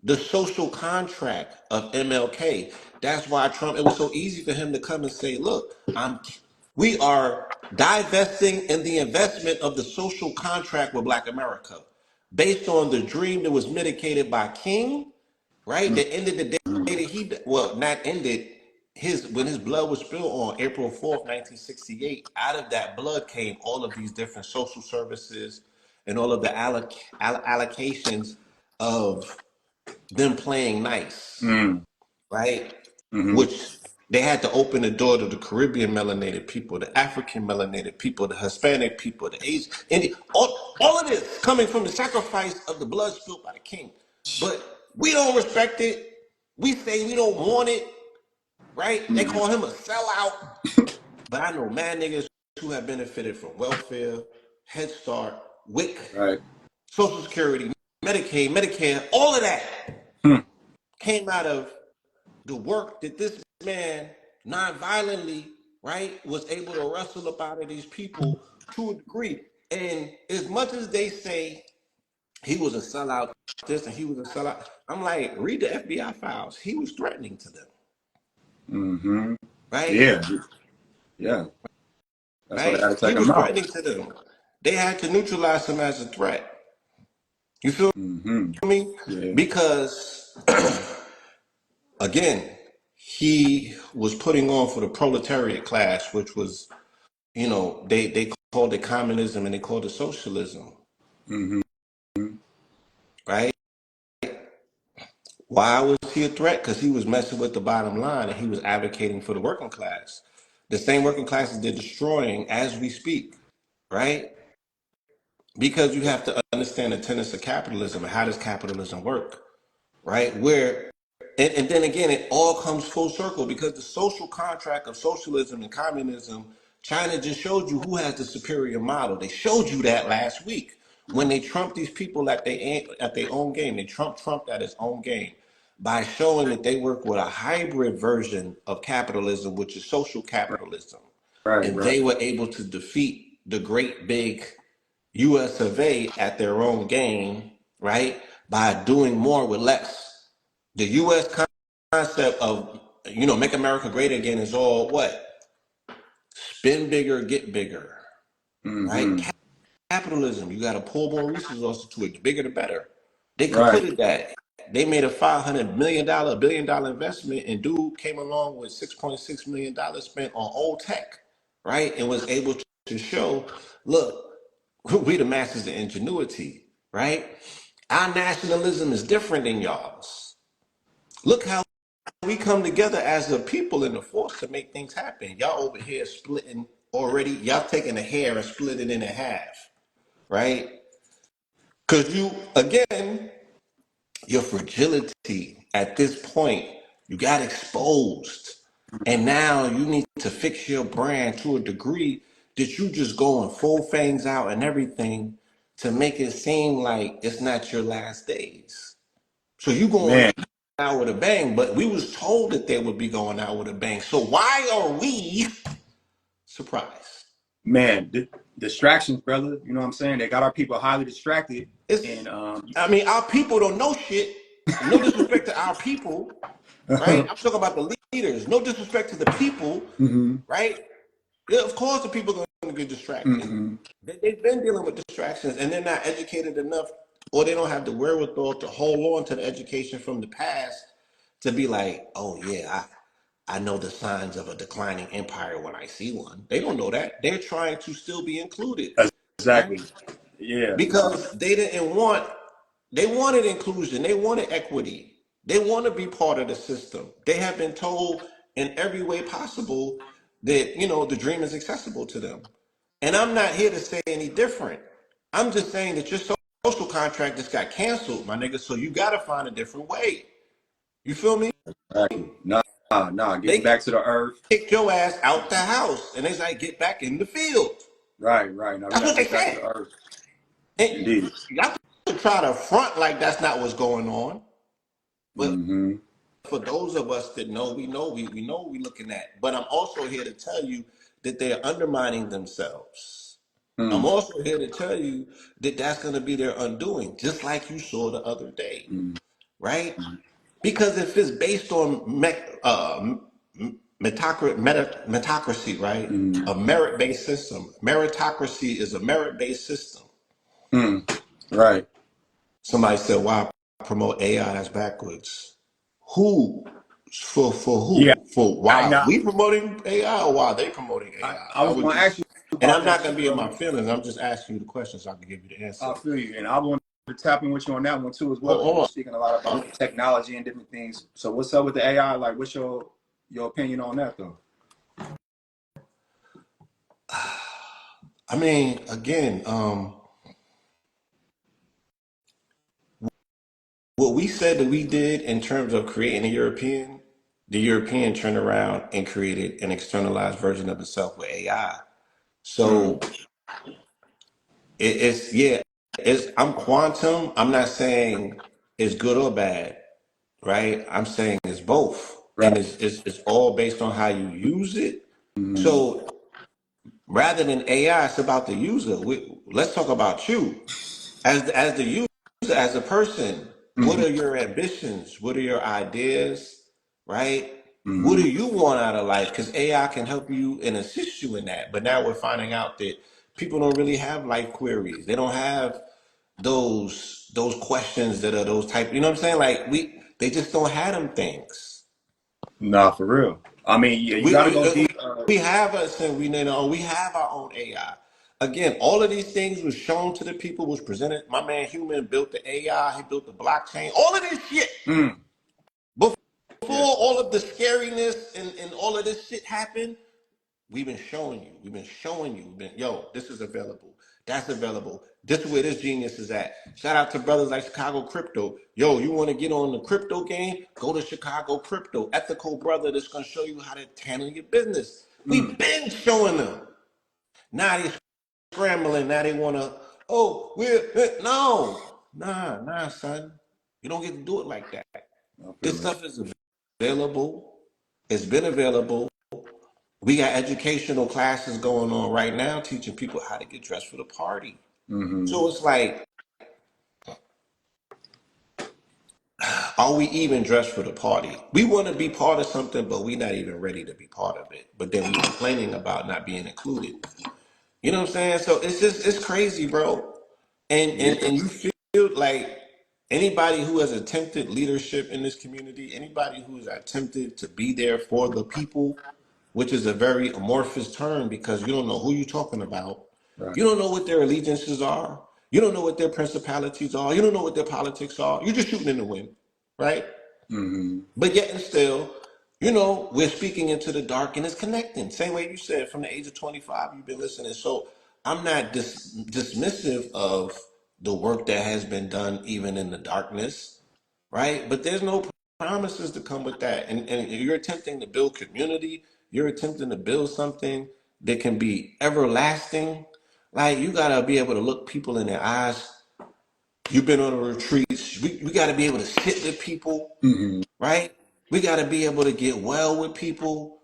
the social contract of MLK. That's why Trump, it was so easy for him to come and say, look, we are divesting in the investment of the social contract with Black America based on the dream that was mitigated by King, right? That ended the day that not ended, when his blood was spilled on April 4th, 1968. Out of that blood came all of these different social services and all of the allocations of them playing nice, right? Which they had to open the door to the Caribbean melanated people, the African melanated people, the Hispanic people, the Asian, Indian, all of this coming from the sacrifice of the blood spilled by the king. But we don't respect it. We say we don't want it, right? They call him a sellout. But I know mad niggas who have benefited from welfare, Head Start, WIC, Right. Social Security, Medicaid, Medicare, all of that came out of the work that this man non-violently, right, was able to wrestle up out of these people to a degree. And as much as they say he was a sellout, this and he was a sellout, I'm like, read the FBI files. He was threatening to them, right? Yeah. Yeah. That's why they Right? had to He take was him out. threatening to them. They had to neutralize him as a threat. You feel me? Yeah. Because again, he was putting on for the proletariat class, which was, they called it communism and they called it socialism, right? Why was he a threat? Because he was messing with the bottom line and he was advocating for the working class. The same working classes they're destroying as we speak, right? Because you have to understand the tenets of capitalism and how does capitalism work, right? And then again, it all comes full circle because the social contract of socialism and communism, China just showed you who has the superior model. They showed you that last week when they trumped these people at their own game. They Trumped at his own game by showing that they work with a hybrid version of capitalism, which is social capitalism. Right. And Right. they were able to defeat the great big US of A at their own game, right? By doing more with less. The U.S. concept of, make America great again is all what? Spend bigger, get bigger, right? Capitalism, you got to pull more resources to it. The bigger, the better. They Right. completed that. They made a $500 million, $1 billion investment, and dude came along with $6.6 million spent on old tech. right? And was able to show, look, we the masters of ingenuity, right? Our nationalism is different than y'all's. Look how we come together as a people in the force to make things happen. Y'all over here splitting already. Y'all taking a hair and split it in half, right? Because you, again, your fragility at this point, you got exposed. And now you need to fix your brand to a degree that you just going full fangs out and everything to make it seem like it's not your last days. So you going Man, out with a bang, but we was told that they would be going out with a bang. So why are we surprised? man, distractions, brother. You know what I'm saying? They got our people highly distracted, It's, and I mean, our people don't know shit. No disrespect to our people, right? I'm talking about the leaders. No disrespect to the people, hmm right? Yeah, of course, the people are going to get distracted. hmm They've been dealing with distractions, and they're not educated enough, or they don't have the wherewithal to hold on to the education from the past to be like, oh yeah, I know the signs of a declining empire when I see one. They don't know that. They're trying to still be included, right? exactly. Yeah. Because they wanted inclusion, they wanted equity, they want to be part of the system. They have been told in every way possible that, the dream is accessible to them. And I'm not here to say any different. I'm just saying that your social contract just got canceled, my nigga, so you got to find a different way. You feel me? Exactly. Nah. Getting They back to the earth. kicked your ass out the house and they like, get back in the field. Right. Now we That's got what to they get back to said. the earth. And Indeed. y'all can try to front like that's not what's going on. But hmm for those of us that know, we know what we're looking at. But I'm also here to tell you that they're undermining themselves. I'm mm also here to tell you that that's going to be their undoing, just like you saw the other day, mm right? Because if it's based on meritocracy, right? mm A merit-based system. Meritocracy is a merit-based system. mm. Right. Somebody said, "Why promote AI? That's backwards." Who? For Yeah. who? For I why know. we promoting AI or why they promoting I, AI? I I was would going to ask just, you and about I'm that not too, gonna be in my brother. feelings. I'm just asking you the question so I can give you the answer. I feel you, and I want to tap in with you on that one too as well, because you were Hold speaking a lot on. about technology and different things. So what's up with the AI? Like, what's your opinion on that though? I mean, again, what we said that we did in terms of creating the European turned around and created an externalized version of itself with AI. Mm, So it's yeah, I'm quantum. I'm not saying it's good or bad, right? I'm saying it's both, right. and it's all based on how you use it. Mm, So rather than AI, it's about the user. Let's talk about you as the user, as a person. What hmm are your ambitions? What are your ideas? Right? What hmm do you want out of life? Because AI can help you and assist you in that. But now we're finding out that people don't really have life queries. They don't have those questions that are those type. You know what I'm saying? Like they just don't have them things. Nah, for real. I mean, yeah, you We got to we, go uh, deep. we have us and we have our own AI. Again, all of these things was shown to the people, was presented. My man Human built the AI, he built the blockchain, all of this shit. Mm, Before yeah. all of the scariness and all of this shit happened, we've been showing you. We've been showing you. Yo, this is available. That's available. This is where this genius is at. Shout out to brothers like Chicago Crypto. Yo, you want to get on the crypto game? Go to Chicago Crypto. Ethical brother that's going to show you how to handle your business. We've Mm, been showing them. Now they scrambling. Now they want to, no. Nah, son. You don't get to do it like that. I feel This that. stuff is available. It's been available. We got educational classes going on right now teaching people how to get dressed for the party. hmm So it's like, are we even dressed for the party? We want to be part of something, but we're not even ready to be part of it. But then we complaining about not being included. You know what I'm saying? So it's crazy, bro. And Yeah. and and you feel like anybody who has attempted leadership in this community, anybody who has attempted to be there for the people, which is a very amorphous term because you don't know who you're talking about. Right. You don't know what their allegiances are. You don't know what their principalities are. You don't know what their politics are. You're just shooting in the wind, right? Mm-hmm. But yet and still, you know, we're speaking into the dark and it's connecting. Same way you said, from the age of 25, you've been listening. So I'm not dismissive of the work that has been done even in the darkness, right? But there's no promises to come with that. And you're attempting to build community. You're attempting to build something that can be everlasting. Like, you got to be able to look people in their eyes. You've been on a retreat. We got to be able to sit with people, Mm-hmm. right? We got to be able to get well with people.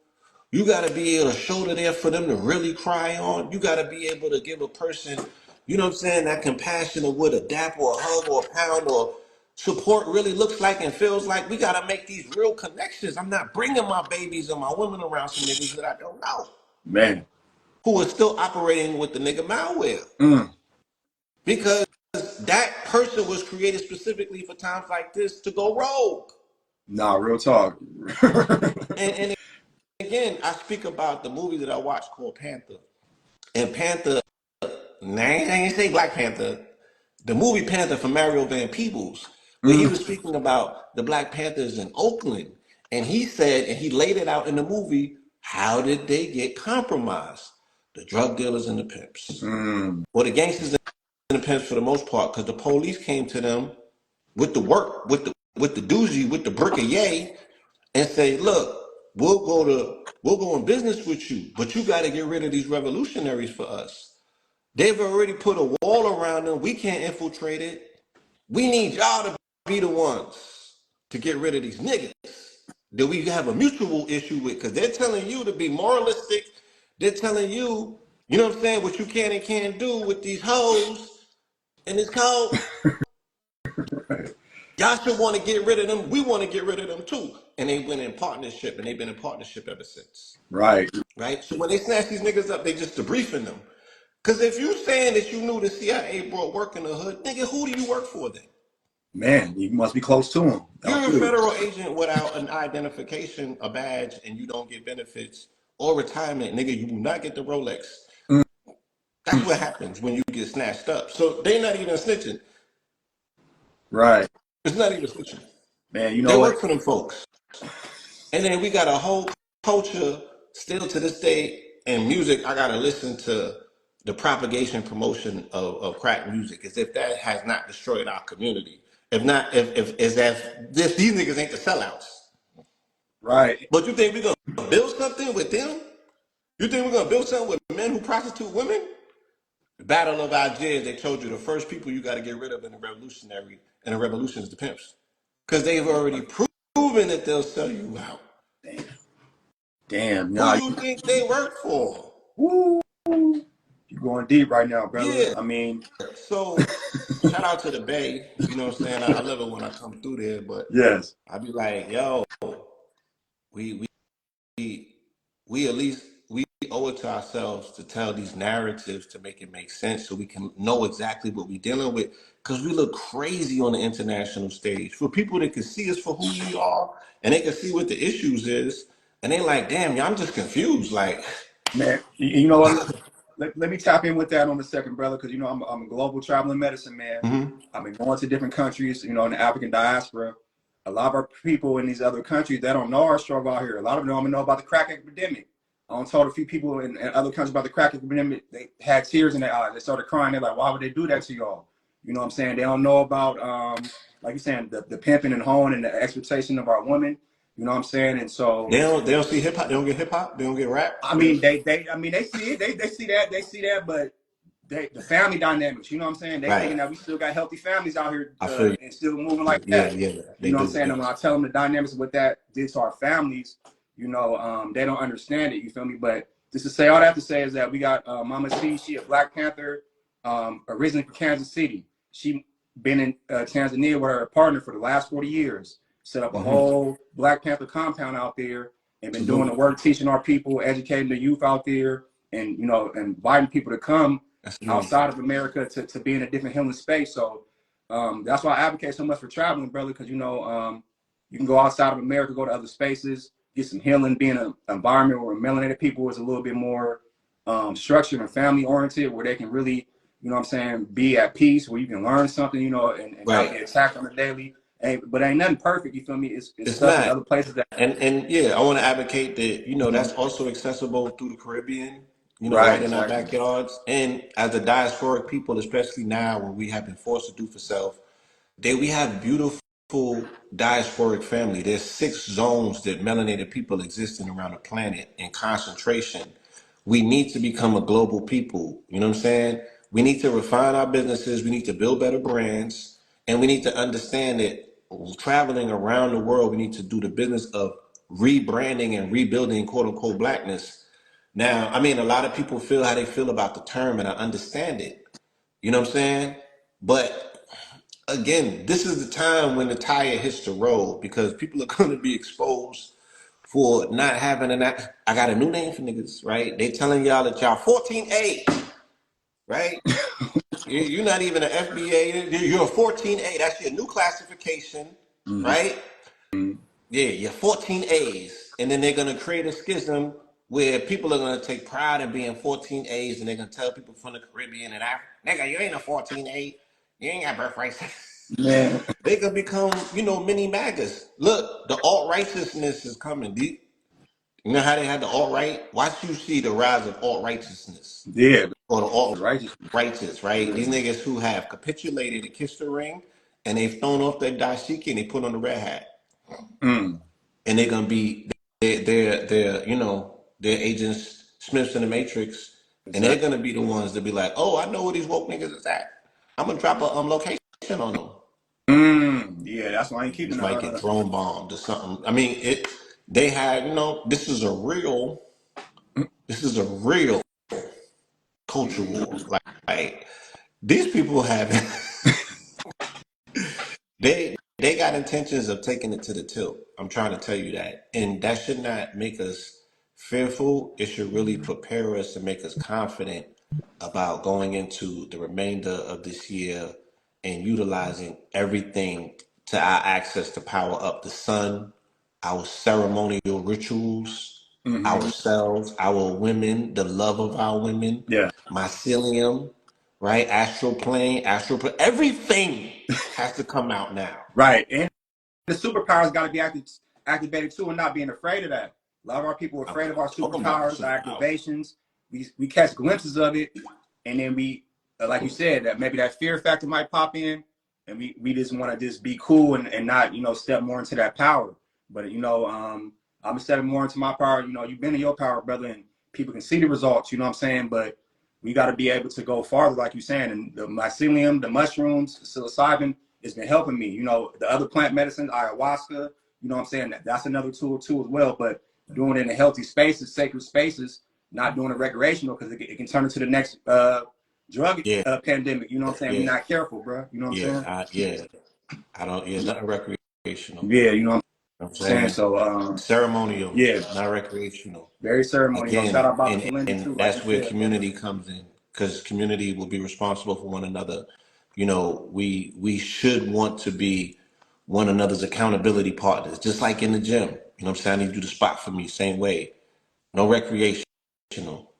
You got to be able to shoulder there for them to really cry on. You got to be able to give a person, you know what I'm saying, that compassion of what a dap or a hug or a pound or support really looks like and feels like. We got to make these real connections. I'm not bringing my babies and my women around some niggas that I don't know, Man. who are still operating with the nigga malware. Mm. Because that person was created specifically for times like this to go rogue. Nah, real talk. And again, I speak about the movie that I watched called Panther. And Panther, nah, I ain't say Black Panther, the movie Panther from Mario Van Peebles, where he was Mm. speaking about the Black Panthers in Oakland. And he said, and he laid it out in the movie, how did they get compromised? The drug dealers and the pimps. Mm. Or the gangsters and the pimps for the most part, because the police came to them with the work, with the doozy, with the brick of yay, and say, look, we'll go in business with you, but you got to get rid of these revolutionaries for us. They've already put a wall around them. We can't infiltrate it. We need y'all to be the ones to get rid of these niggas that we have a mutual issue with, because they're telling you to be moralistic. They're telling you, you know what I'm saying, what you can and can't do with these hoes in this code. Y'all should want to get rid of them. We want to get rid of them too. And they went in partnership, and they've been in partnership ever since. Right. Right? So when they snatch these niggas up, they just debriefing them. Because if you saying that you knew the CIA brought work in the hood, nigga, who do you work for then? Man, you must be close to him. You're a federal agent without an identification, a badge, and you don't get benefits or retirement, nigga. You do not get the Rolex. Mm. That's what happens when you get snatched up. So they not even snitching. Right. It's not even snitching. Man, you They know what? work for them folks. And then we got a whole culture still to this day in music. I gotta listen to the propagation promotion of crack music as if that has not destroyed our community. If not, if as if these niggas ain't the sellouts. Right. But you think we're gonna build something with them? You think we're gonna build something with men who prostitute women? The Battle of Algiers, they told you the first people you gotta get rid of in the revolution is the pimps. Because they've already proven that they'll sell you out. Damn. Damn. Who Nah. you think they work for? Woo. You going deep right now, brother. Yeah. I mean, So shout out to the Bay. You know what I'm saying? I love it when I come through there, but yes. I be like, yo, we we we at least we owe it to ourselves to tell these narratives to make it make sense so we can know exactly what we're dealing with. Because we look crazy on the international stage. For people that can see us for who we are and they can see what the issues is, and they like, damn, yeah, I'm just confused. Like, Man, you know what? Let me tap in with that on a second, brother, because you know I'm a global traveling medicine man. mm-hmm. I've been going to different countries, you know, in the African diaspora. A lot of our people in these other countries, they don't know our struggle out here. A lot of them don't even know about the crack epidemic. I told a few people in other countries about the crack epidemic. They had tears in their eyes. They started crying. They're like, why would they do that to y'all? You know what I'm saying? They don't know about, like you're saying, the pimping and hoeing and the exploitation of our women. You know what I'm saying? And so They don't see hip hop. They don't get hip hop. They don't get rap. I mean, they see it. They see that, but the family dynamics, you know what I'm saying? They thinking Right. that we still got healthy families out here I feel you. and still moving like Yeah, that. yeah, You they know what I'm do. saying? And when Yes. I tell them the dynamics of what that did to our families, you know, they don't understand it. You feel me? But just to say, all I have to say is that we got Mama C. She a Black Panther, originally from Kansas City. She been in Tanzania with her partner for the last 40 years. Set up a Mm-hmm. whole Black Panther compound out there and been doing Salute. the work, teaching our people, educating the youth out there, and you know, inviting people to come That's amazing. outside of America to be in a different healing space. So that's why I advocate so much for traveling, brother, because you know you can go outside of America, go to other spaces, get some healing, being an environment where melanated people is a little bit more structured and family oriented, where they can really, you know what I'm saying, be at peace, where you can learn something, you know, and not Right. be attacked on the daily. But ain't nothing perfect, you feel me? It's It's stuff in not. other places that And yeah, I want to advocate that, Mhm. that's also accessible through the Caribbean, Right, right in our exactly. backyards. And as a diasporic people, especially now when we have been forced to do for self, we have beautiful diasporic family. There's 6 zones that melanated people exist in around the planet in concentration. We need to become a global people. You know what I'm saying? We need to refine our businesses. We need to build better brands. And we need to understand that traveling around the world, we need to do the business of rebranding and rebuilding quote unquote blackness. Now, I mean, a lot of people feel how they feel about the term, and I understand it. You know what I'm saying? But again, this is the time when the tire hits the road because people are going to be exposed for not having an. I got a new name for niggas, right? They telling y'all that y'all 14A, right? You're not even an FBA. You're a 14A. That's your new classification, Mm-hmm. right? Yeah, you're 14As. And then they're going to create a schism where people are going to take pride in being 14As and they're going to tell people from the Caribbean and Africa, nigga, you ain't a 14A. You ain't got birth rights. Man, They could become, mini MAGAs. Look, the alt righteousness is coming. You know how they had the alt right? Watch you see the rise of alt righteousness yeah, or the alt the righteous. righteous, right? Yeah. These niggas who have capitulated and kissed the ring and they've thrown off their dashiki and they put on the red hat. Mm, And they're gonna be they're agents Smiths in the Matrix, and they're exactly. gonna be the ones that be like, oh, I know where these woke niggas is at. I'm gonna drop a location on them. Yeah, that's why I ain't keeping This the might get drone bombed or something. I mean, they have, this is a real culture war. Like these people have they got intentions of taking it to the tilt. I'm trying to tell you that. And that should not make us fearful. It should really prepare us and make us confident about going into the remainder of this year and utilizing everything to our access to power up the sun, our ceremonial rituals, mm-hmm. ourselves, our women, the love of our women, Yeah, mycelium, right? Astral plane, everything has to come out now. right. And the superpowers got to be activated too, and not being afraid of that. A lot of our people are I'm afraid of our talking about the superpowers, our superpower. activations. We catch glimpses of it, and then we, like you said, that maybe that fear factor might pop in, and we just want to just be cool and not step more into that power. But I'm stepping more into my power. You've been in your power, brother, and people can see the results. You know what I'm saying? But we got to be able to go farther, like you're saying. And the mycelium, the mushrooms, the psilocybin, it's been helping me. The other plant medicines, ayahuasca, you know what I'm saying? That's another tool too as well. But doing it in a healthy spaces, sacred spaces, not doing it recreational because it can turn into the next drug Yeah, pandemic. You know what I'm saying? We're yeah, not careful, bro. You know what I'm saying? yeah. I don't. Yeah, nothing recreational. Yeah, you know what You know what I'm I'm saying? saying So ceremonial, yeah, not recreational. very ceremony. Shout Again, out Baba and Kalindi and too, like you that's where said, brother. community comes in because community will be responsible for one another. We should want to be one another's accountability partners, just like in the gym. You know what I'm saying? I need you to spot for me, same way. No recreational.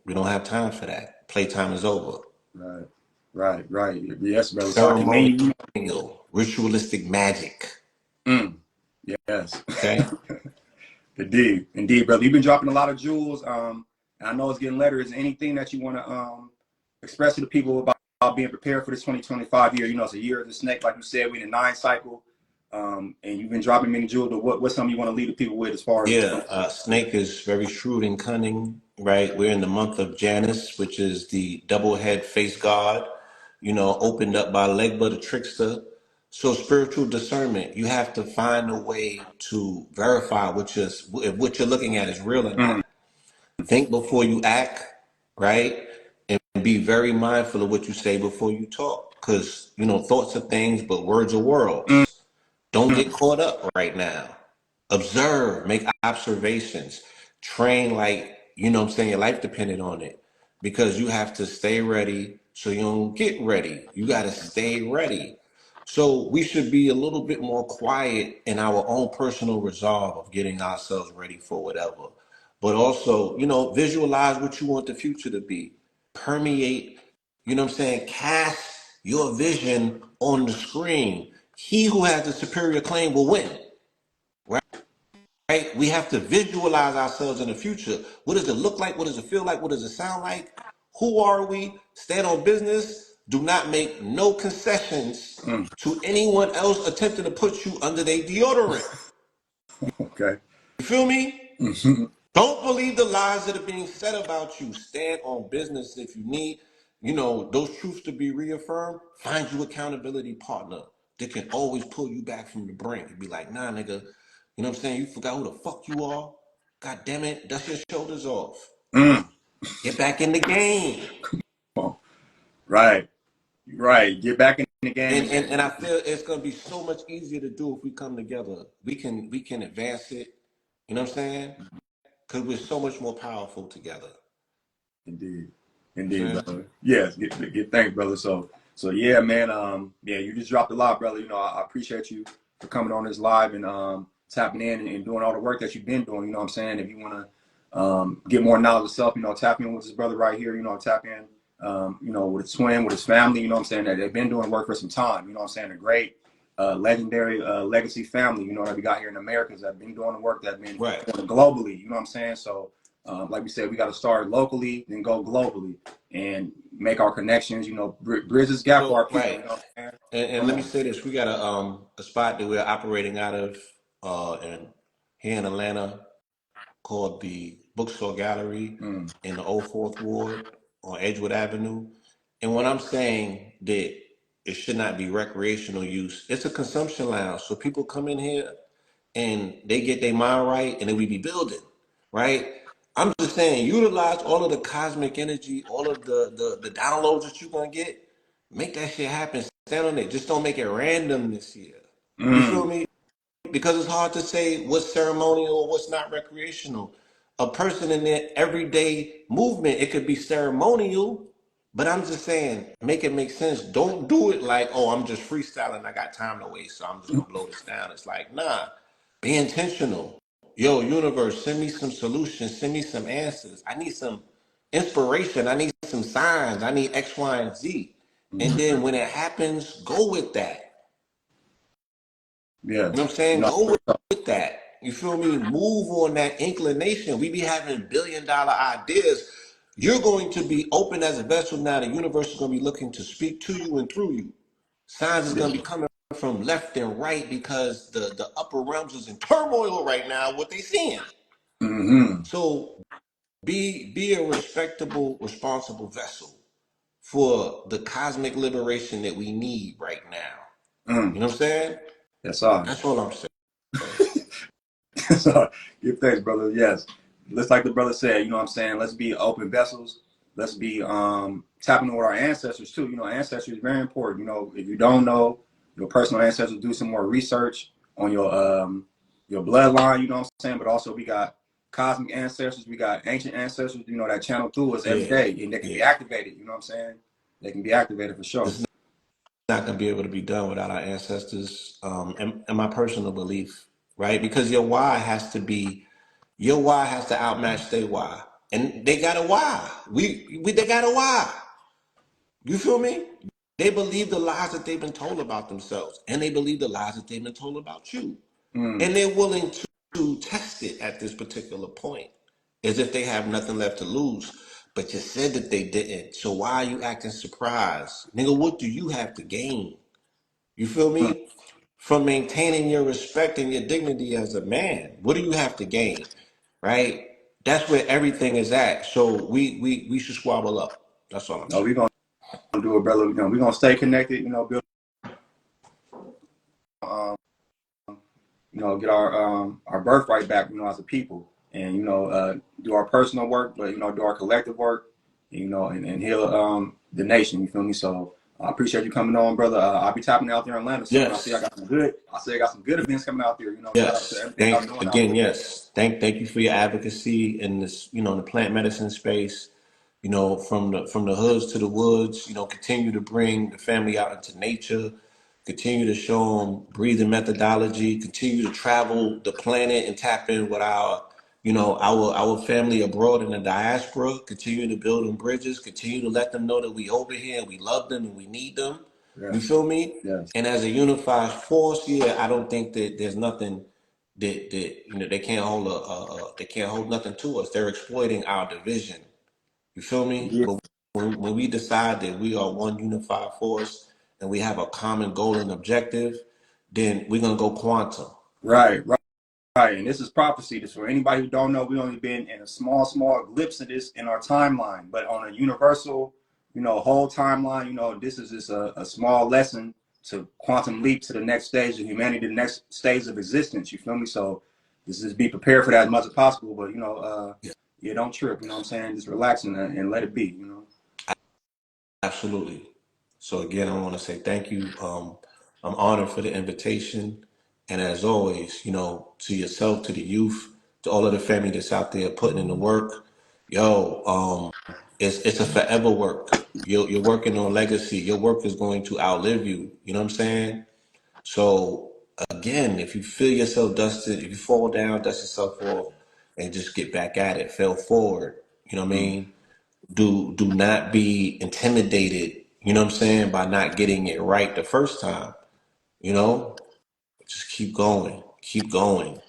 We don't have time for that. Playtime is over. Right, right. Yes, brother. So I can Ceremonial, mean, ritualistic magic. yes. Okay. Indeed, brother. You've been dropping a lot of jewels. And I know it's getting later. Is there anything that you want to express to the people about being prepared for this 2025 year? It's a year of the snake, like you said. We in a 9 cycle, and you've been dropping many jewels. But what's something you want to leave the people with as far as Yeah, 20? Snake is very shrewd and cunning, right? We're in the month of Janus, which is the double head face god, opened up by Legba the trickster. So spiritual discernment, you have to find a way to verify if what you're looking at is real or Mm, not. Think before you act, right? And be very mindful of what you say before you talk. Because, thoughts are things, but words are mm, worlds. Don't get caught up right now. Observe, make observations, train like, what I'm saying, your life depended on it. Because you have to stay ready so you don't get ready. You got to stay ready. So we should be a little bit more quiet in our own personal resolve of getting ourselves ready for whatever. But also, visualize what you want the future to be. Permeate, what I'm saying? Cast your vision on the screen. He who has the superior claim will win. Right? We have to visualize ourselves in the future. What does it look like? What does it feel like? What does it sound like? Who are we? Stand on business. Do not make no concessions to anyone else attempting to put you under their deodorant. Okay. You feel me? Don't believe the lies that are being said about you. Stand on business. If you need, those truths to be reaffirmed, find you accountability partner that can always pull you back from the brink and be like, nah, nigga, you know what I'm saying? You forgot who the fuck you are? God damn it, dust your shoulders off. Mm. Get back in the game. Oh, right. Right. Get back in the game And, and and and I feel it's gonna be so much easier to do if we come together. We can advance it, you know what I'm saying? Because we're so much more powerful together. indeed. You Indeed, know what I'm saying? brother. Yes, get thanks, brother. So yeah, man. Yeah, you just dropped a lot, brother. I appreciate you for coming on this live and tapping in and doing all the work that you've been doing. You know what I'm saying? If you want to get more knowledge of self, tap in with this brother right here. Tap in, with his twin, with his family. You know what I'm saying? That they've been doing work for some time. You know what I'm saying? A great, legendary legacy family. That we got here in America that have been doing the work that have been Right. doing globally. You know what I'm saying? So. Like we said, we got to start locally, then go globally, and make our connections. Bridge this gap for So our people. right. You know what I'm saying? And Come let me on. say this: we got a spot that we're operating out of, and here in Atlanta, called the Bookstore Gallery Mm. in the Old Fourth Ward on Edgewood Avenue. And when I'm saying that it should not be recreational use, it's a consumption lounge. So people come in here and they get their mind right, and then we be building, right? I'm just saying, utilize all of the cosmic energy, all of the downloads that you're gonna get. Make that shit happen. Stand on it. Just don't make it random this year. You feel Mm. me? Because it's hard to say what's ceremonial or what's not recreational. A person in their everyday movement, it could be ceremonial, but I'm just saying, make it make sense. Don't do it like, oh, I'm just freestyling. I got time to waste, so I'm just gonna blow this down. It's like, nah, be intentional. Yo, universe, send me some solutions, send me some answers. I need some inspiration. I need some signs. I need X, Y, and Z. And Mm. then when it happens, go with that. You know Yes. what I'm saying? Go with that. You feel me? Move on that inclination. We be having billion-dollar ideas. You're going to be open as a vessel now. The universe is going to be looking to speak to you and through you. Signs is Yeah. going to be coming from left and right because the upper realms is in turmoil right now, what they seeing. Mm-hmm. So be a respectable, responsible vessel for the cosmic liberation that we need right now. Mm. You know what I'm saying? Yes, sir. That's all I'm saying. So give thanks, brother. Yes. Let's, like the brother said, you know what I'm saying? Let's be open vessels. Let's be tapping in with our ancestors too. Ancestry is very important. If you don't know your personal ancestors, do some more research on your bloodline, you know what I'm saying? But also we got cosmic ancestors, we got ancient ancestors, that channel through us every Yeah, day, and they can be yeah. activated, you know what I'm saying? They can be activated for sure. It's not going to be able to be done without our ancestors, and my personal belief, right? Because your why has to outmatch their why, and they got a why. They got a why. You feel me? They believe the lies that they've been told about themselves, and they believe the lies that they've been told about you, Mm. and they're willing to test it at this particular point, as if they have nothing left to lose. But you said that they didn't, so why are you acting surprised, nigga? What do you have to gain? You feel Mm. me? From maintaining your respect and your dignity as a man. What do you have to gain? Right? That's where everything is at. So we should squabble up. That's all I'm No, saying. we're going to do it, brother. We're going to stay connected, build, um, get our birthright back, as a people, and do our personal work, but do our collective work, and heal the nation. You feel me? So I appreciate you coming on, brother. I'll be tapping out there in Atlanta soon. I see I Yes. got some good. I say I got some good events coming out there. Shout out to Yes. everything y'all doing out there. Yes. Thank you for your advocacy in this, in the plant medicine space. From the hoods to the woods, continue to bring the family out into nature. continue to show them breathing methodology, continue to travel the planet and tap in with our family abroad in the diaspora, continue to build them bridges, continue to let them know that we over here and we love them and we need them. Yeah. You feel me? Yes. And as a unified force, I don't think that there's nothing that they can't hold they can't hold nothing to us. They're exploiting our division. You feel me? Yeah. But when we decide that we are one unified force and we have a common goal and objective, then we're gonna go quantum. Right. Right, and this is prophecy. This for anybody who don't know, we only been in a small glimpse of this in our timeline, but on a universal, whole timeline, this is just a small lesson to quantum leap to the next stage of humanity, the next stage of existence. You feel me? So this is be prepared for that as much as possible, but don't trip. You know what I'm saying? Just relax and let it be. Absolutely. So again, I want to say thank you. I'm honored for the invitation, and as always, to yourself, to the youth, to all of the family that's out there putting in the work. It's a forever work. You're working on legacy. Your work is going to outlive you. You know what I'm saying? So again, if you feel yourself dusted, if you fall down, dust yourself off, and just get back at it. Fail forward. You know what I mean? Do not be intimidated, you know what I'm saying, by not getting it right the first time. You know, just keep going, keep going.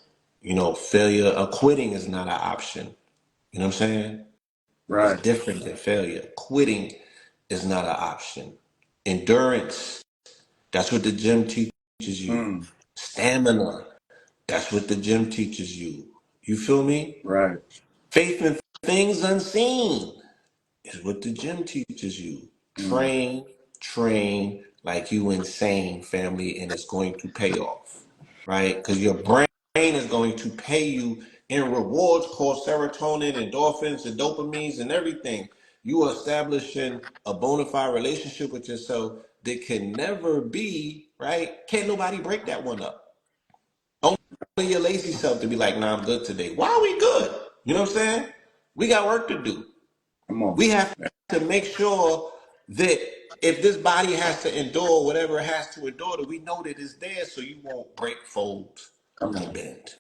Failure or quitting is not an option. You know what I'm saying? It's Right. different than failure. Quitting is not an option. Endurance, that's what the gym teaches you. Mm. Stamina, that's what the gym teaches you. You feel me? Right. Faith in things unseen is what the gym teaches you. Mm. Train like you insane, family, and it's going to pay off, right? Because your brain is going to pay you in rewards called serotonin, endorphins, and dopamines, and everything. You are establishing a bona fide relationship with yourself that can never be, right? Can't nobody break that one up. Only your lazy self to be like, nah, I'm good today. Why are we good? You know what I'm saying? We got work to do. Come on. We have to make sure that if this body has to endure whatever it has to endure, that we know that it's there so you won't break, fold, Come and on. bend.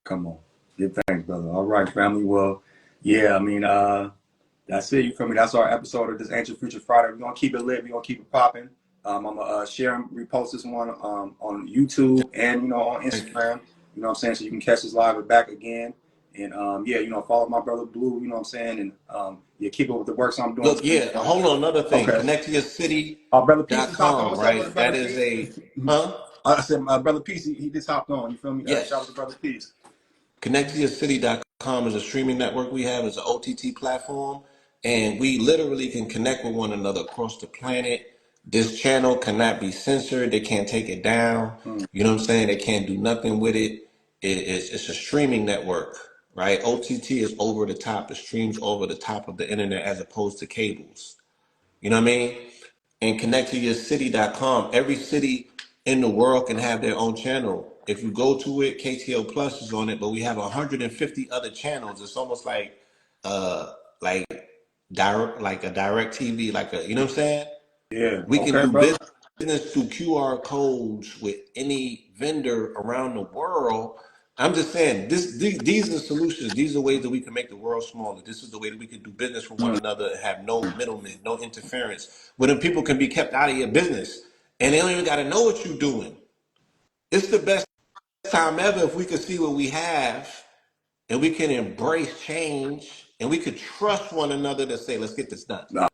Come on. Give thanks, brother. All right, family. Well, yeah, I mean, that's it. You feel me? That's our episode of this Ancient Future Friday. We're gonna keep it lit. We're gonna keep it popping. I'm gonna share and repost this one on YouTube and on Instagram. You know what I'm saying? So you can catch this live or back again. And follow my brother Blue. You know what I'm saying? And keep up with the works I'm doing Look, too. hold on, another thing. Okay. Connect to your city Brother Peace dot just hopped on. com, What's up, brother? right? That Brother is Peace. a, huh? I said, brother Peace. He just hopped on. You feel me? Shout out to Yes. brother Peace. ConnectToYourCity.com is a streaming network we have. It's an OTT platform. And we literally can connect with one another across the planet. This channel cannot be censored. They can't take it down. You know what I'm saying? They can't do nothing with it. It's a streaming network, right? OTT is over the top. It streams over the top of the internet as opposed to cables. You know what I mean? And connecttoyourcity.com. Every city in the world can have their own channel. If you go to it, KTL Plus is on it, but we have 150 other channels. It's almost like like like a direct TV, like a, you know what I'm saying? Yeah. We can Okay, do brother. business through QR codes with any vendor around the world. I'm just saying, these are solutions. These are ways that we can make the world smaller. This is the way that we can do business with one another and have no middlemen, no interference. Where then people can be kept out of your business. And they don't even got to know what you're doing. It's the best time ever if we could see what we have and we can embrace change and we could trust one another to say, let's get this done. Nah,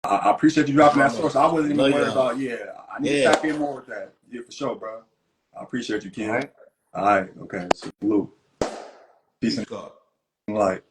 I appreciate you That's dropping my that source. I message. wasn't even Love worried y'all. about. Yeah, I need to Yeah. tap in more with that. Yeah, for sure, bro. I appreciate you, All Ken. right. All right. Okay. Salute. Peace Peace, and God. light.